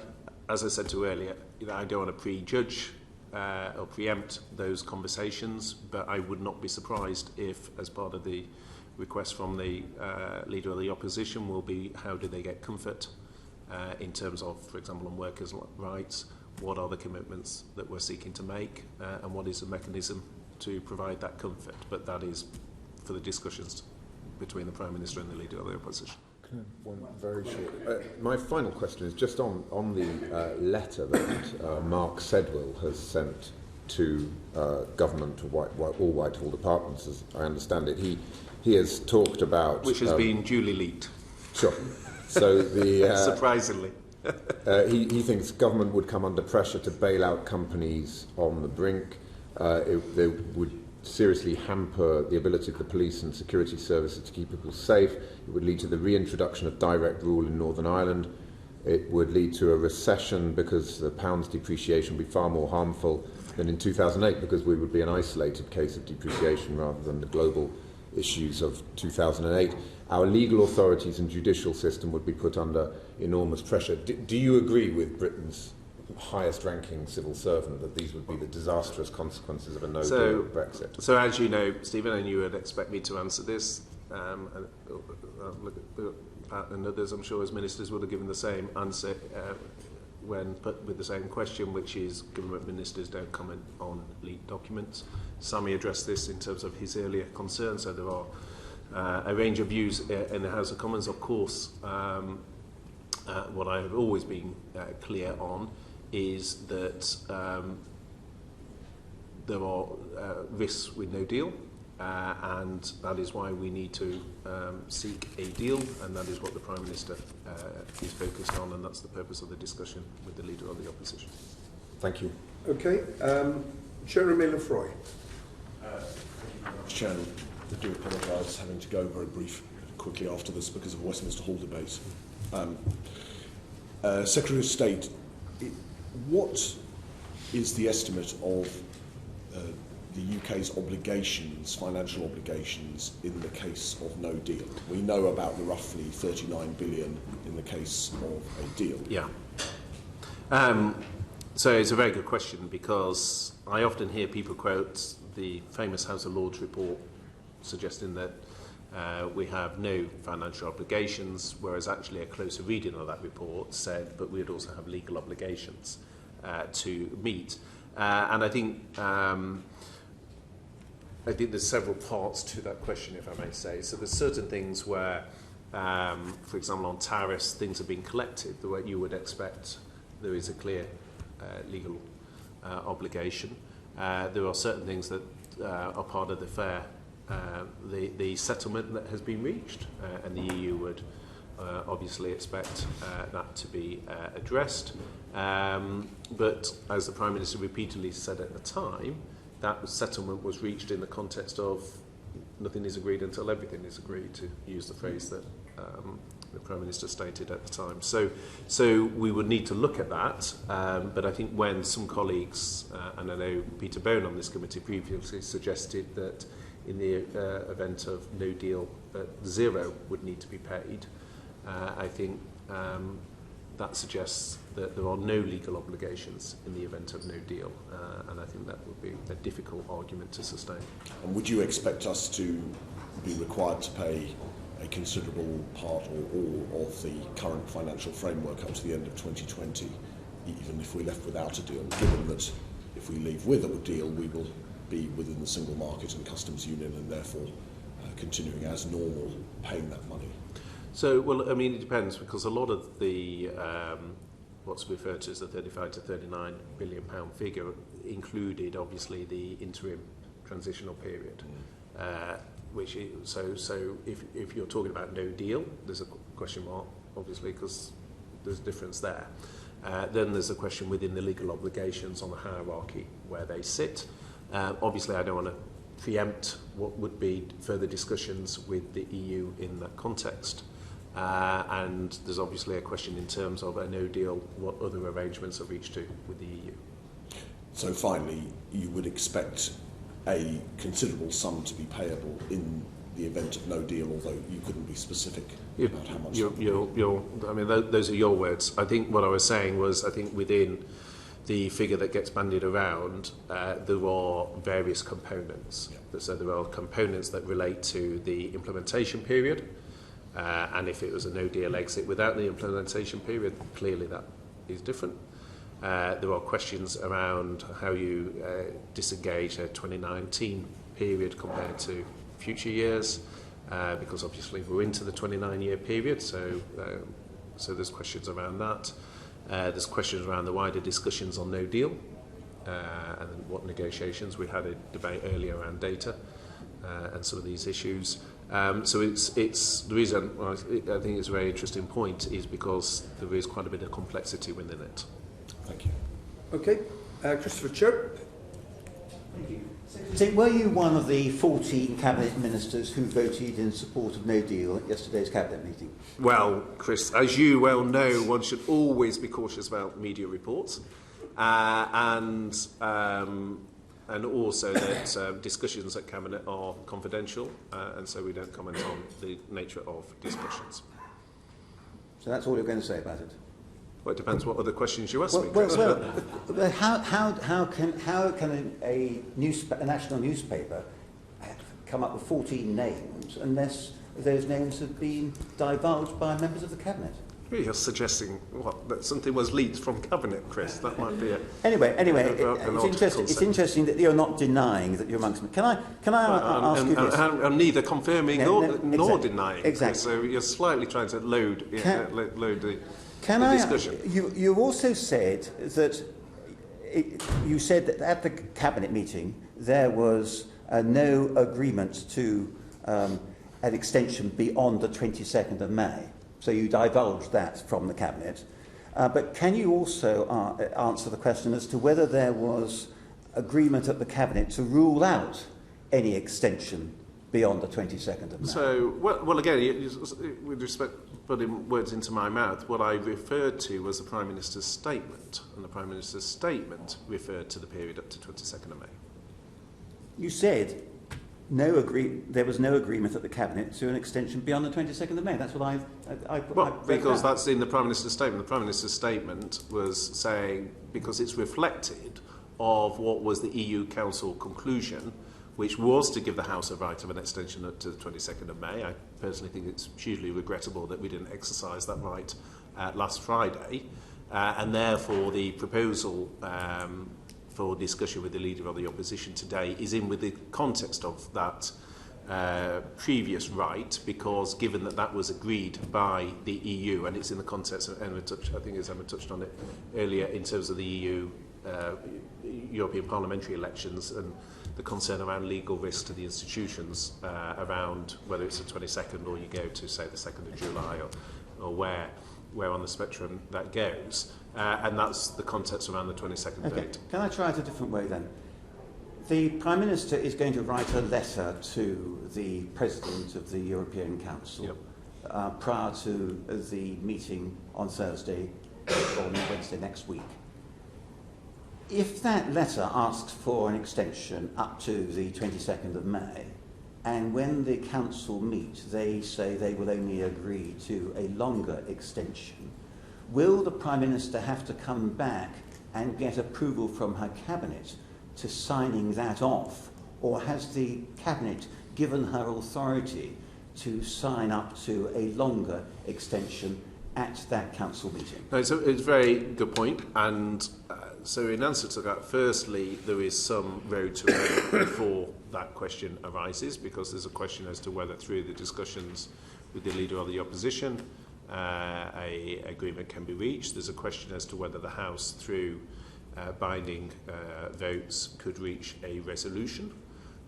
as I said to you earlier, I don't want to prejudge or preempt those conversations, but I would not be surprised if, as part of the request from the Leader of the Opposition, will be how do they get comfort in terms of, for example, on workers' rights, what are the commitments that we're seeking to make, and what is the mechanism to provide that comfort. But that is for the discussions between the Prime Minister and the Leader of the Opposition. One very short. My final question is just on the letter that Mark Sedwill has sent to government, all Whitehall departments, as I understand it. He has talked about... Which has been duly leaked. Sure. So the... surprisingly. He thinks government would come under pressure to bail out companies on the brink. They would seriously hamper the ability of the police and security services to keep people safe. It would lead to the reintroduction of direct rule in Northern Ireland. It would lead to a recession because the pound's depreciation would be far more harmful than in 2008 because we would be an isolated case of depreciation rather than the global issues of 2008. Our legal authorities and judicial system would be put under enormous pressure. Do you agree with Britain's highest-ranking civil servant that these would be the disastrous consequences of a no-deal Brexit? So as you know, Stephen, and you would expect me to answer this, and Pat and others, I'm sure, as ministers, would have given the same answer when put with the same question, which is government ministers don't comment on leaked documents. Sammy addressed this in terms of his earlier concerns, so there are a range of views in the House of Commons. Of course, what I have always been clear on is that there are risks with no deal, and that is why we need to seek a deal, and that is what the Prime Minister is focused on, and that's the purpose of the discussion with the Leader of the Opposition. Thank you. Okay. Jeremy Lefroy. Chairman, I do apologise having to go very quickly after this because of Westminster Hall debate. Secretary of State, what is the estimate of the UK's obligations, financial obligations, in the case of no deal? We know about the roughly 39 billion in the case of a deal. Yeah. So it's a very good question, because I often hear people quote the famous House of Lords report suggesting that we have no financial obligations, whereas actually a closer reading of that report said but we'd also have legal obligations to meet. And I think there's several parts to that question, if I may say. So there's certain things where, for example, on tariffs, things are being collected the way you would expect. There is a clear legal obligation. There are certain things that are part of the settlement that has been reached, and the EU would obviously expect that to be addressed. But as the Prime Minister repeatedly said at the time, that settlement was reached in the context of nothing is agreed until everything is agreed, to use the phrase that the Prime Minister stated at the time. So we would need to look at that, but I think when some colleagues, and I know Peter Bone on this committee previously suggested that in the event of no deal, zero would need to be paid, I think that suggests that there are no legal obligations in the event of no deal, and I think that would be a difficult argument to sustain. And would you expect us to be required to pay a considerable part or all of the current financial framework up to the end of 2020, even if we're left without a deal, given that if we leave with a deal, we will be within the single market and customs union, and therefore continuing as normal, paying that money? So, well, I mean, it depends, because a lot of the what's referred to as the 35 to 39 billion pound figure included, obviously, the interim transitional period. Which is, so if you're talking about no deal, there's a question mark, obviously, because there's a difference there. Then there's a question within the legal obligations on the hierarchy where they sit. Obviously, I don't want to preempt what would be further discussions with the EU in that context. And there's obviously a question in terms of a no deal, what other arrangements are reached to with the EU. So finally, you would expect a considerable sum to be payable in the event of no deal, although you couldn't be specific about how much. I mean, those are your words. I think what I was saying was, I think within the figure that gets bandied around, there are various components. Yeah. So there are components that relate to the implementation period, and if it was a no-deal exit without the implementation period, clearly that is different. There are questions around how you disengage a 2019 period compared to future years, because obviously we're into the 29-year period, so there's questions around that. There's questions around the wider discussions on no deal, and what negotiations. We had a debate earlier around data and some of these issues. So it's the reason I think it's a very interesting point is because there is quite a bit of complexity within it. Thank you. Okay, Christopher Chope. Thank you. So were you one of the 14 cabinet ministers who voted in support of no deal at yesterday's cabinet meeting? Well, Chris, as you well know, one should always be cautious about media reports, and also that discussions at cabinet are confidential, and so we don't comment on the nature of discussions. So that's all you're going to say about it? Well, it depends what other questions you ask me. Well, how can a national newspaper come up with 14 names unless those names have been divulged by members of the cabinet? You're suggesting what, that something was leaked from cabinet, Chris? That might be a anyway. It's interesting. It's interesting that you're not denying that you're amongst them. Can I ask you this? I'm neither confirming nor denying. Exactly. So you're slightly trying to load the. Can I? You also said that you said that at the cabinet meeting there was no agreement to an extension beyond the 22nd of May. So you divulged that from the Cabinet. But can you also answer the question as to whether there was agreement at the Cabinet to rule out any extension beyond the 22nd of May? So, well again, with respect putting words into my mouth, what I referred to was the Prime Minister's statement, and the Prime Minister's statement referred to the period up to 22nd of May. You said there was no agreement at the Cabinet to an extension beyond the 22nd of May. That's what I because that's in the Prime Minister's statement. The Prime Minister's statement was saying, because it's reflected of what was the EU Council conclusion, which was to give the House a right of an extension up to the 22nd of May. I personally think it's hugely regrettable that we didn't exercise that right last Friday, and therefore the proposal for discussion with the Leader of the Opposition today is in with the context of that previous right, because given that that was agreed by the EU, and it's in the context of Emma touched on it earlier, in terms of the EU European parliamentary elections and the concern around legal risk to the institutions around whether it's the 22nd or you go to, say, the 2nd of July or where on the spectrum that goes. And that's the context around the 22nd date. Can I try it a different way then? The Prime Minister is going to write a letter to the President of the European Council prior to the meeting on Thursday or Wednesday next week. If that letter asks for an extension up to the 22nd of May, and when the Council meet, they say they will only agree to a longer extension, will the Prime Minister have to come back and get approval from her Cabinet to signing that off? Or has the Cabinet given her authority to sign up to a longer extension at that Council meeting? No, so it's a very good point, and so in answer to that, firstly, there is some road to go before that question arises, because there's a question as to whether through the discussions with the Leader of the Opposition a agreement can be reached. There's a question as to whether the House, through binding votes, could reach a resolution.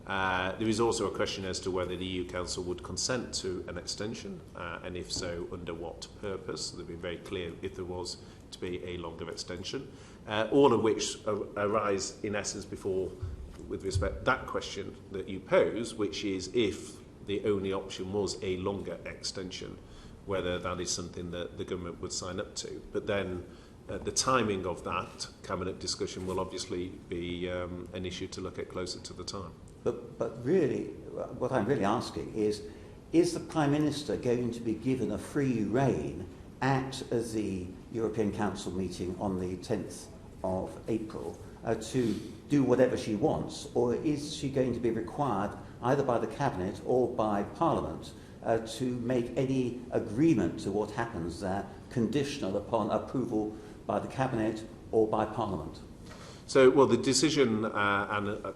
There is also a question as to whether the EU Council would consent to an extension, and if so, under what purpose. They've been very clear if there was to be a longer extension, all of which arise in essence before, with respect to that question that you pose, which is if the only option was a longer extension, whether that is something that the government would sign up to. But then the timing of that Cabinet discussion will obviously be an issue to look at closer to the time. But really, what I'm really asking is the Prime Minister going to be given a free rein at the European Council meeting on the 10th of April to do whatever she wants, or is she going to be required either by the Cabinet or by Parliament to make any agreement to what happens there conditional upon approval by the Cabinet or by Parliament? So, well, the decision, and I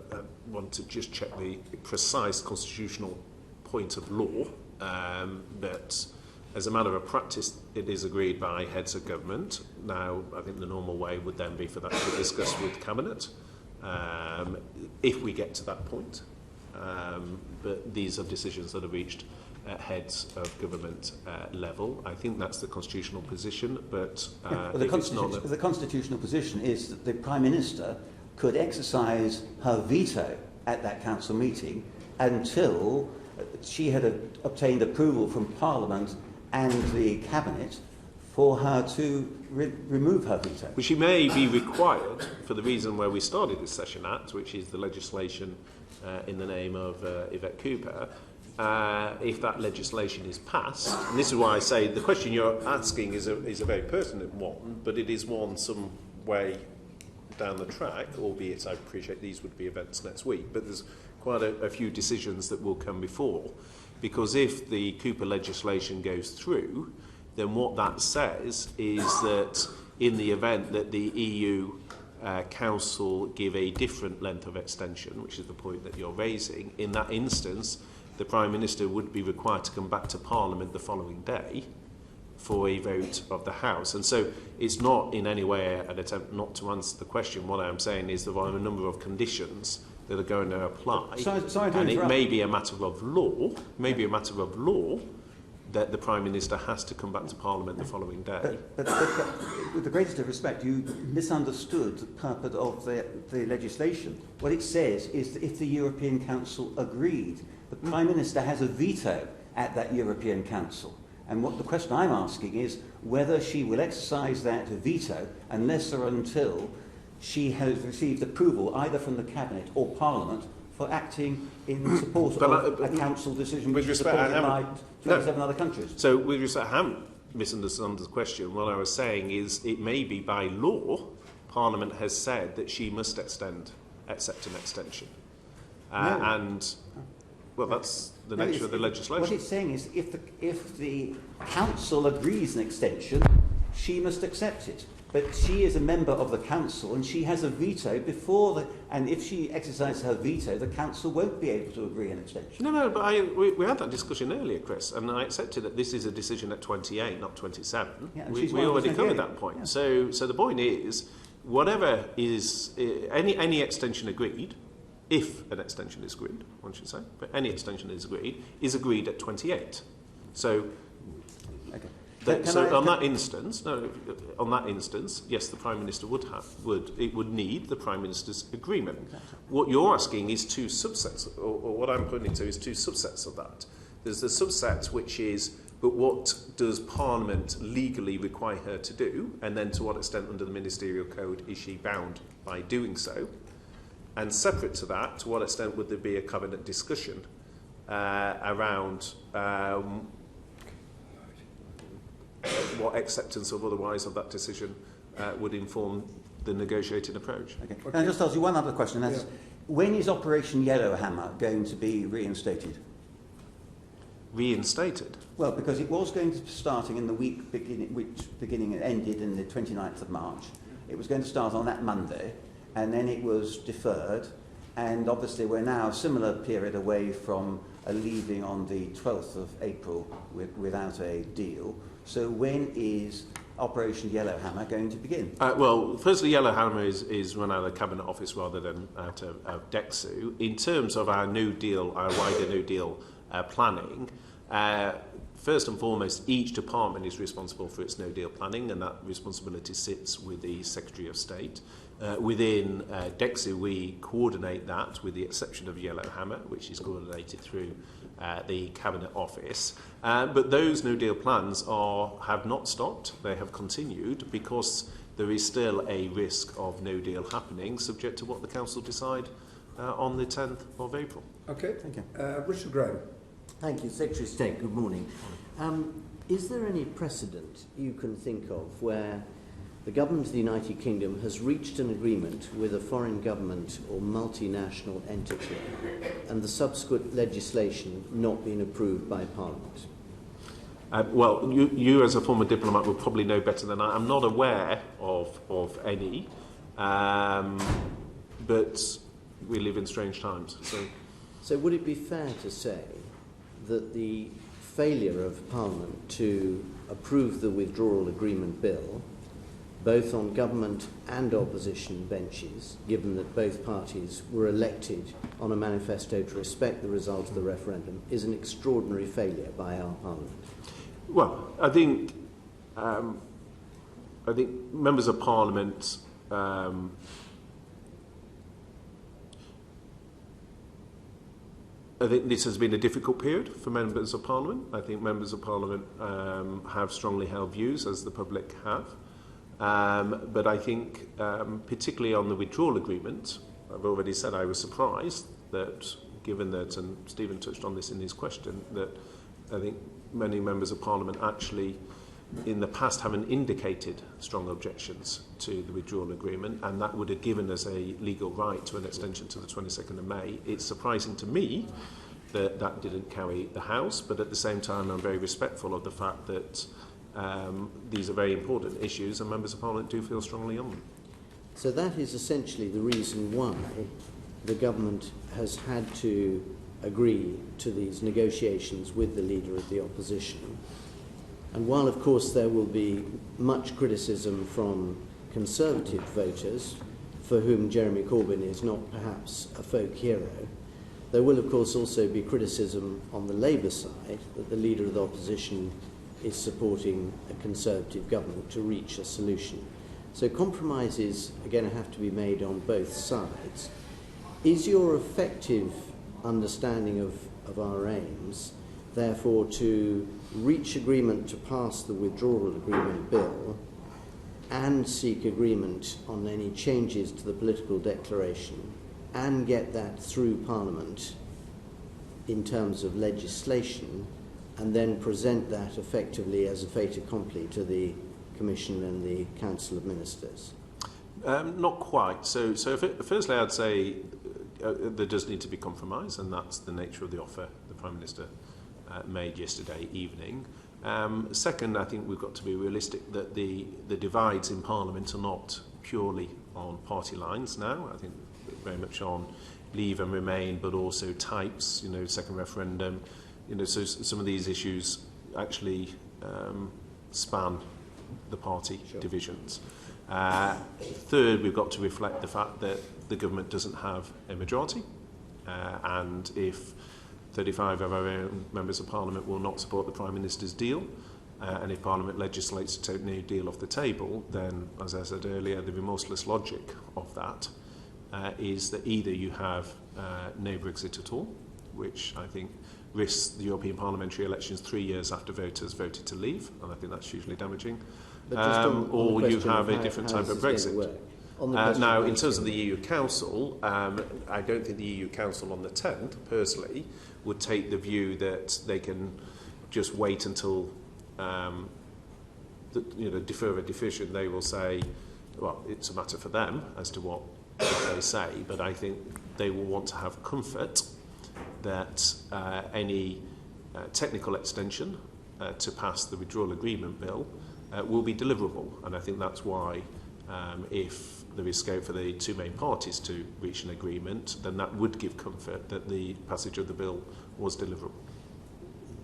want to just check the precise constitutional point of law, but as a matter of practice, it is agreed by heads of government. Now, I think the normal way would then be for that to be discussed with Cabinet, if we get to that point. But these are decisions that are reached at heads of government level. I think that's the constitutional position, but the constitutional position is that the Prime Minister could exercise her veto at that Council meeting until she had obtained approval from Parliament and the Cabinet for her to remove her veto. Which she may be required for the reason where we started this session at, which is the legislation in the name of Yvette Cooper. If that legislation is passed, and this is why I say the question you're asking is a very pertinent one, but it is one some way down the track, albeit I appreciate these would be events next week, but there's quite a few decisions that will come before, because if the Cooper legislation goes through, then what that says is that in the event that the EU Council give a different length of extension, which is the point that you're raising, in that instance the Prime Minister would be required to come back to Parliament the following day for a vote of the House. And so it's not in any way an attempt not to answer the question. What I'm saying is there are a number of conditions that are going to apply. Sorry to and it interrupt. may be a matter of law, that the Prime Minister has to come back to Parliament the following day. But with the greatest of respect, you misunderstood the purpose of the legislation. What it says is that if the European Council agreed, the Prime Minister has a veto at that European Council. And what the question I'm asking is whether she will exercise that veto unless or until she has received approval either from the Cabinet or Parliament for acting in support of a council decision which is supported by 27 other countries. So, with respect, I haven't misunderstood the question. What I was saying is it may be by law, Parliament has said that she must accept an extension. And, well, that's the nature of the legislation. What it's saying is if the Council agrees an extension, she must accept it. But she is a member of the Council and she has a veto and if she exercises her veto, the Council won't be able to agree an extension. No, but we had that discussion earlier, Chris, and I accepted that this is a decision at 28, not 27. Yeah, we already covered that point. Yeah. So the point is, whatever is, any extension agreed, if an extension is agreed, one should say, but any extension is agreed at 28. So... Okay. On that instance, yes, the Prime Minister would need the Prime Minister's agreement. Exactly. What you're asking is two subsets, or what I'm pointing to is two subsets of that. There's the subset which is, but what does Parliament legally require her to do, and then to what extent under the Ministerial Code is she bound by doing so? And separate to that, to what extent would there be a cabinet discussion around what acceptance or otherwise of that decision would inform the negotiating approach. Okay. Can I just ask you one other question? That's, when is Operation Yellowhammer going to be reinstated? Reinstated? Well, because it was going to be starting in the week beginning and ended in the 29th of March. It was going to start on that Monday, and then it was deferred, and obviously we're now a similar period away from a leaving on the 12th of April without a deal. So when is Operation Yellowhammer going to begin? Well, firstly, Yellowhammer is run out of the Cabinet Office rather than out of DEXU. In terms of our New Deal, our wider New Deal planning, first and foremost, each department is responsible for its no deal planning, and that responsibility sits with the Secretary of State. Within DEXU, we coordinate that, with the exception of Yellowhammer, which is coordinated through the Cabinet Office. But those no deal plans have not stopped. They have continued because there is still a risk of no deal happening, subject to what the Council decide on the 10th of April. Okay, thank you. Richard Graham. Thank you. Secretary of State, good morning. Is there any precedent you can think of where the government of the United Kingdom has reached an agreement with a foreign government or multinational entity and the subsequent legislation not been approved by Parliament? Well, you as a former diplomat will probably know better than I. I'm not aware of any, but we live in strange times. So would it be fair to say that the failure of Parliament to approve the Withdrawal Agreement bill, both on government and opposition benches, given that both parties were elected on a manifesto to respect the result of the referendum, is an extraordinary failure by our Parliament? Well, I think members of Parliament I think this has been a difficult period for members of Parliament. I think members of Parliament have strongly held views, as the public have. But I think, particularly on the Withdrawal Agreement, I've already said I was surprised that, given that, and Stephen touched on this in his question, that I think many members of Parliament actually, in the past, haven't indicated strong objections to the Withdrawal Agreement, and that would have given us a legal right to an extension to the 22nd of May. It's surprising to me that that didn't carry the House, but at the same time I'm very respectful of the fact that these are very important issues and members of Parliament do feel strongly on them. So that is essentially the reason why the government has had to agree to these negotiations with the Leader of the Opposition. And while, of course, there will be much criticism from Conservative voters for whom Jeremy Corbyn is not perhaps a folk hero. There will, of course, also be criticism on the Labour side that the Leader of the Opposition is supporting a Conservative government to reach a solution. So compromises are going to have to be made on both sides. Is your effective understanding of our aims, therefore, to reach agreement to pass the Withdrawal Agreement bill and seek agreement on any changes to the political declaration and get that through Parliament in terms of legislation, and then present that effectively as a fait accompli to the Commission and the Council of Ministers? Not quite. So firstly, I'd say there does need to be compromise, and that's the nature of the offer the Prime Minister made yesterday evening. Second, I think we've got to be realistic that the divides in Parliament are not purely on party lines now. I think very much on Leave and Remain, but also types, second referendum. So some of these issues actually span the party divisions. Third, we've got to reflect the fact that the government doesn't have a majority, and if 35 of our own members of Parliament will not support the Prime Minister's deal, and if Parliament legislates to take no deal off the table, then, as I said earlier, the remorseless logic of that is that either you have no Brexit at all, which I think risks the European parliamentary elections 3 years after voters voted to leave, and I think that's hugely damaging, or you have a different type of Brexit. Now, in terms of the EU Council, I don't think the EU Council on the 10th, personally, would take the view that they can just wait until defer a decision. They will say, well, it's a matter for them as to what they say, but I think they will want to have comfort that any technical extension to pass the Withdrawal Agreement bill will be deliverable, and I think that's why if there is scope for the two main parties to reach an agreement, then that would give comfort that the passage of the bill was deliverable.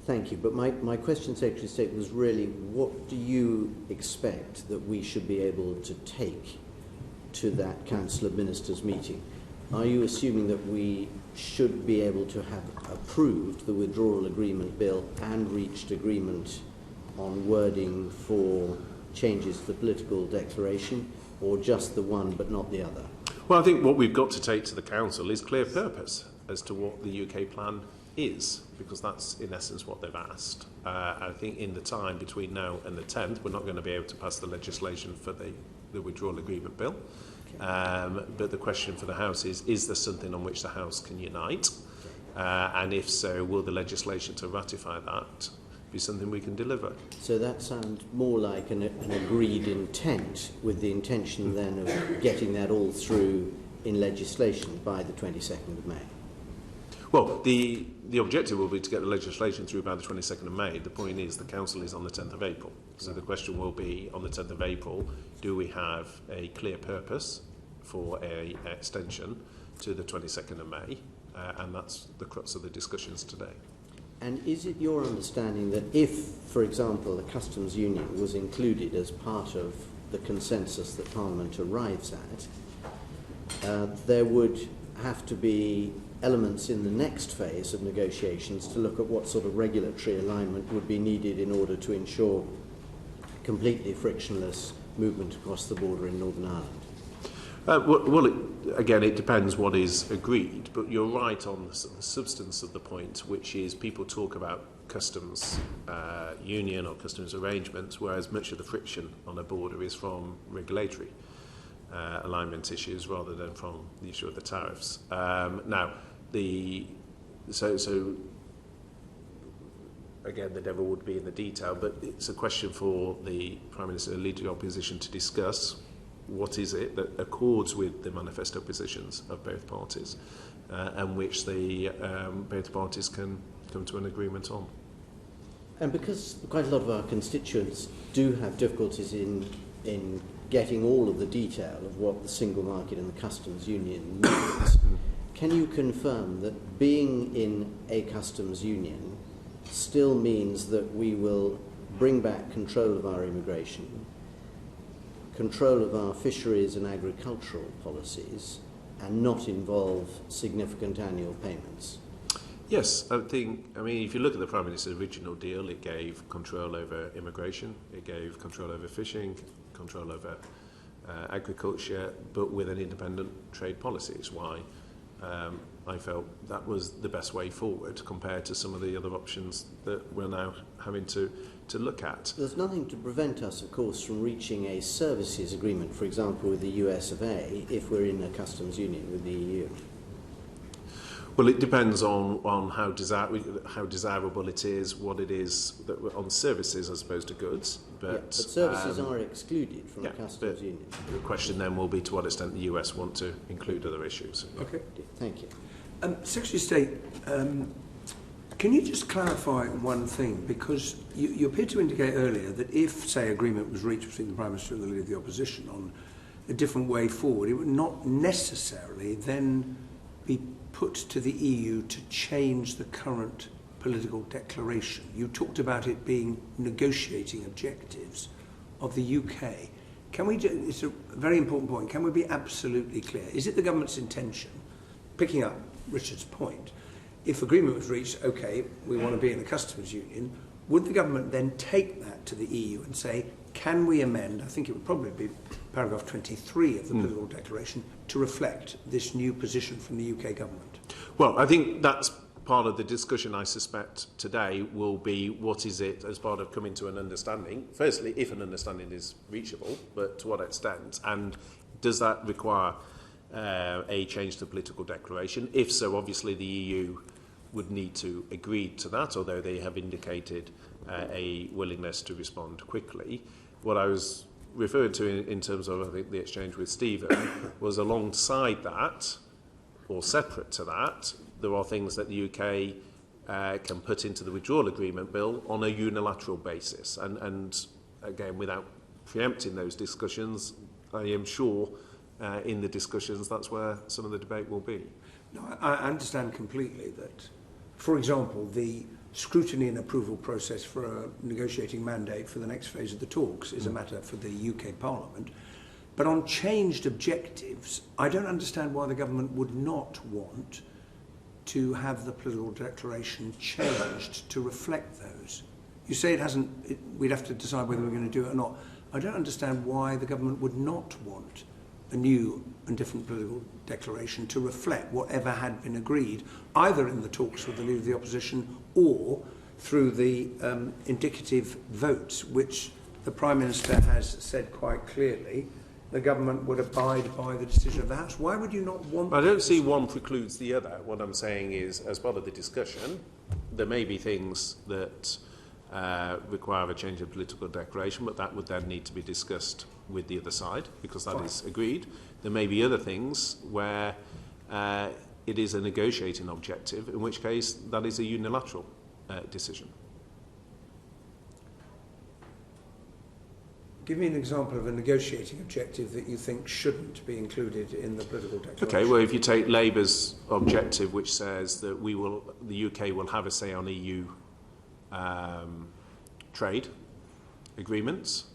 Thank you, but my question, Secretary of State, was really, what do you expect that we should be able to take to that Council of Ministers meeting? Are you assuming that we should be able to have approved the Withdrawal Agreement bill and reached agreement on wording for changes to the political declaration, or just the one but not the other? Well, I think what we've got to take to the Council is clear purpose as to what the UK plan is, because that's in essence what they've asked. I think in the time between now and the 10th, we're not going to be able to pass the legislation for the Withdrawal Agreement bill. But the question for the House is there something on which the House can unite? And if so, will the legislation to ratify that be something we can deliver? So that sounds more like an agreed intent, with the intention then of getting that all through in legislation by the 22nd of May. Well, the objective will be to get the legislation through by the 22nd of May. The point is the Council is on the 10th of April. So the question will be, on the 10th of April, do we have a clear purpose for an extension to the 22nd of May? And that's the crux of the discussions today. And is it your understanding that if, for example, the customs union was included as part of the consensus that Parliament arrives at, there would have to be elements in the next phase of negotiations to look at what sort of regulatory alignment would be needed in order to ensure completely frictionless movement across the border in Northern Ireland? Again, it depends what is agreed, but you're right on the substance of the point, which is people talk about customs union or customs arrangements, whereas much of the friction on a border is from regulatory alignment issues rather than from the issue of the tariffs. So again, the devil would be in the detail, but it's a question for the Prime Minister and Leader of the Opposition to discuss what is it that accords with the manifesto positions of both parties and which both parties can come to an agreement on. And because quite a lot of our constituents do have difficulties in getting all of the detail of what the single market and the customs union means, can you confirm that being in a customs union still means that we will bring back control of our immigration, control of our fisheries and agricultural policies and not involve significant annual payments? Yes, I mean, if you look at the Prime Minister's original deal, it gave control over immigration, it gave control over fishing, control over agriculture, but with an independent trade policy. It's why I felt that was the best way forward compared to some of the other options that we're now having to look at. There's nothing to prevent us, of course, from reaching a services agreement, for example, with the US of A, if we're in a customs union with the EU. Well, it depends on how desirable it is, what it is that on services as opposed to goods. But services are excluded from the customs union. The question then will be to what extent the US want to include other issues. Okay. Thank you. Secretary of State, can you just clarify one thing? Because you appeared to indicate earlier that if, say, agreement was reached between the Prime Minister and the Leader of the Opposition on a different way forward, it would not necessarily then be put to the EU to change the current political declaration. You talked about it being negotiating objectives of the UK. It's a very important point, can we be absolutely clear? Is it the government's intention, picking up Richard's point, if agreement was reached, okay, we want to be in a customs union, would the government then take that to the EU and say, can we amend, I think it would probably be paragraph 23 of the political declaration, to reflect this new position from the UK government? Well, I think that's part of the discussion, I suspect, today will be what is it as part of coming to an understanding. Firstly, if an understanding is reachable, but to what extent? And does that require a change to the political declaration? If so, obviously the EU would need to agree to that, although they have indicated a willingness to respond quickly. What I was referred to in terms of, I think, the exchange with Stephen was alongside that, or separate to that, there are things that the UK can put into the Withdrawal Agreement bill on a unilateral basis. And again, without preempting those discussions, I am sure in the discussions that's where some of the debate will be. No, I understand completely that, for example, the scrutiny and approval process for a negotiating mandate for the next phase of the talks is a matter for the UK Parliament. But on changed objectives, I don't understand why the government would not want to have the political declaration changed to reflect those. You say we'd have to decide whether we're going to do it or not. I don't understand why the government would not want a new and different political declaration to reflect whatever had been agreed, either in the talks with the Leader of the Opposition or through the indicative votes, which the Prime Minister has said quite clearly the government would abide by the decision of the House. Why would you not want... I don't see one precludes the other. What I'm saying is, as part of the discussion, there may be things that require a change of political declaration, but that would then need to be discussed with the other side, because that is agreed. There may be other things where it is a negotiating objective, in which case that is a unilateral decision. Give me an example of a negotiating objective that you think shouldn't be included in the political declaration. Okay, well, if you take Labour's objective, which says that the UK will have a say on EU trade agreements,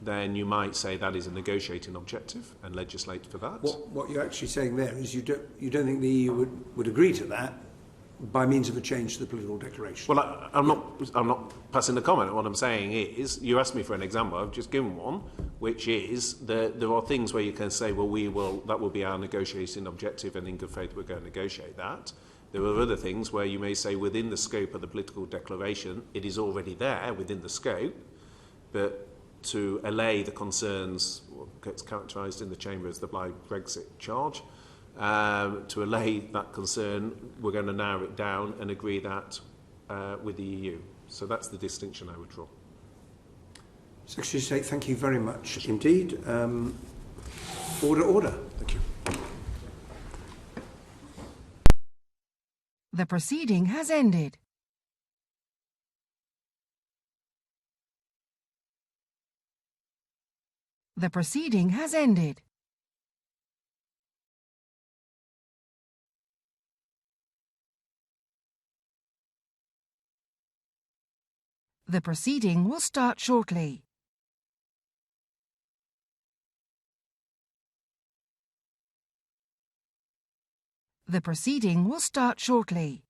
then you might say that is a negotiating objective and legislate for that. What you're actually saying there is you don't think the EU would agree to that by means of a change to the political declaration. Well, I'm not passing the comment. What I'm saying is, you asked me for an example. I've just given one, which is that there are things where you can say, well, that will be our negotiating objective, and in good faith we're going to negotiate that. There are other things where you may say within the scope of the political declaration, it is already there within the scope, but to allay the concerns, what gets characterised in the Chamber as the Brexit charge, to allay that concern, we're going to narrow it down and agree that with the EU. So that's the distinction I would draw. Secretary of State, thank you very much indeed. Order. Thank you. The proceeding has ended. The proceeding has ended. The proceeding will start shortly. The proceeding will start shortly.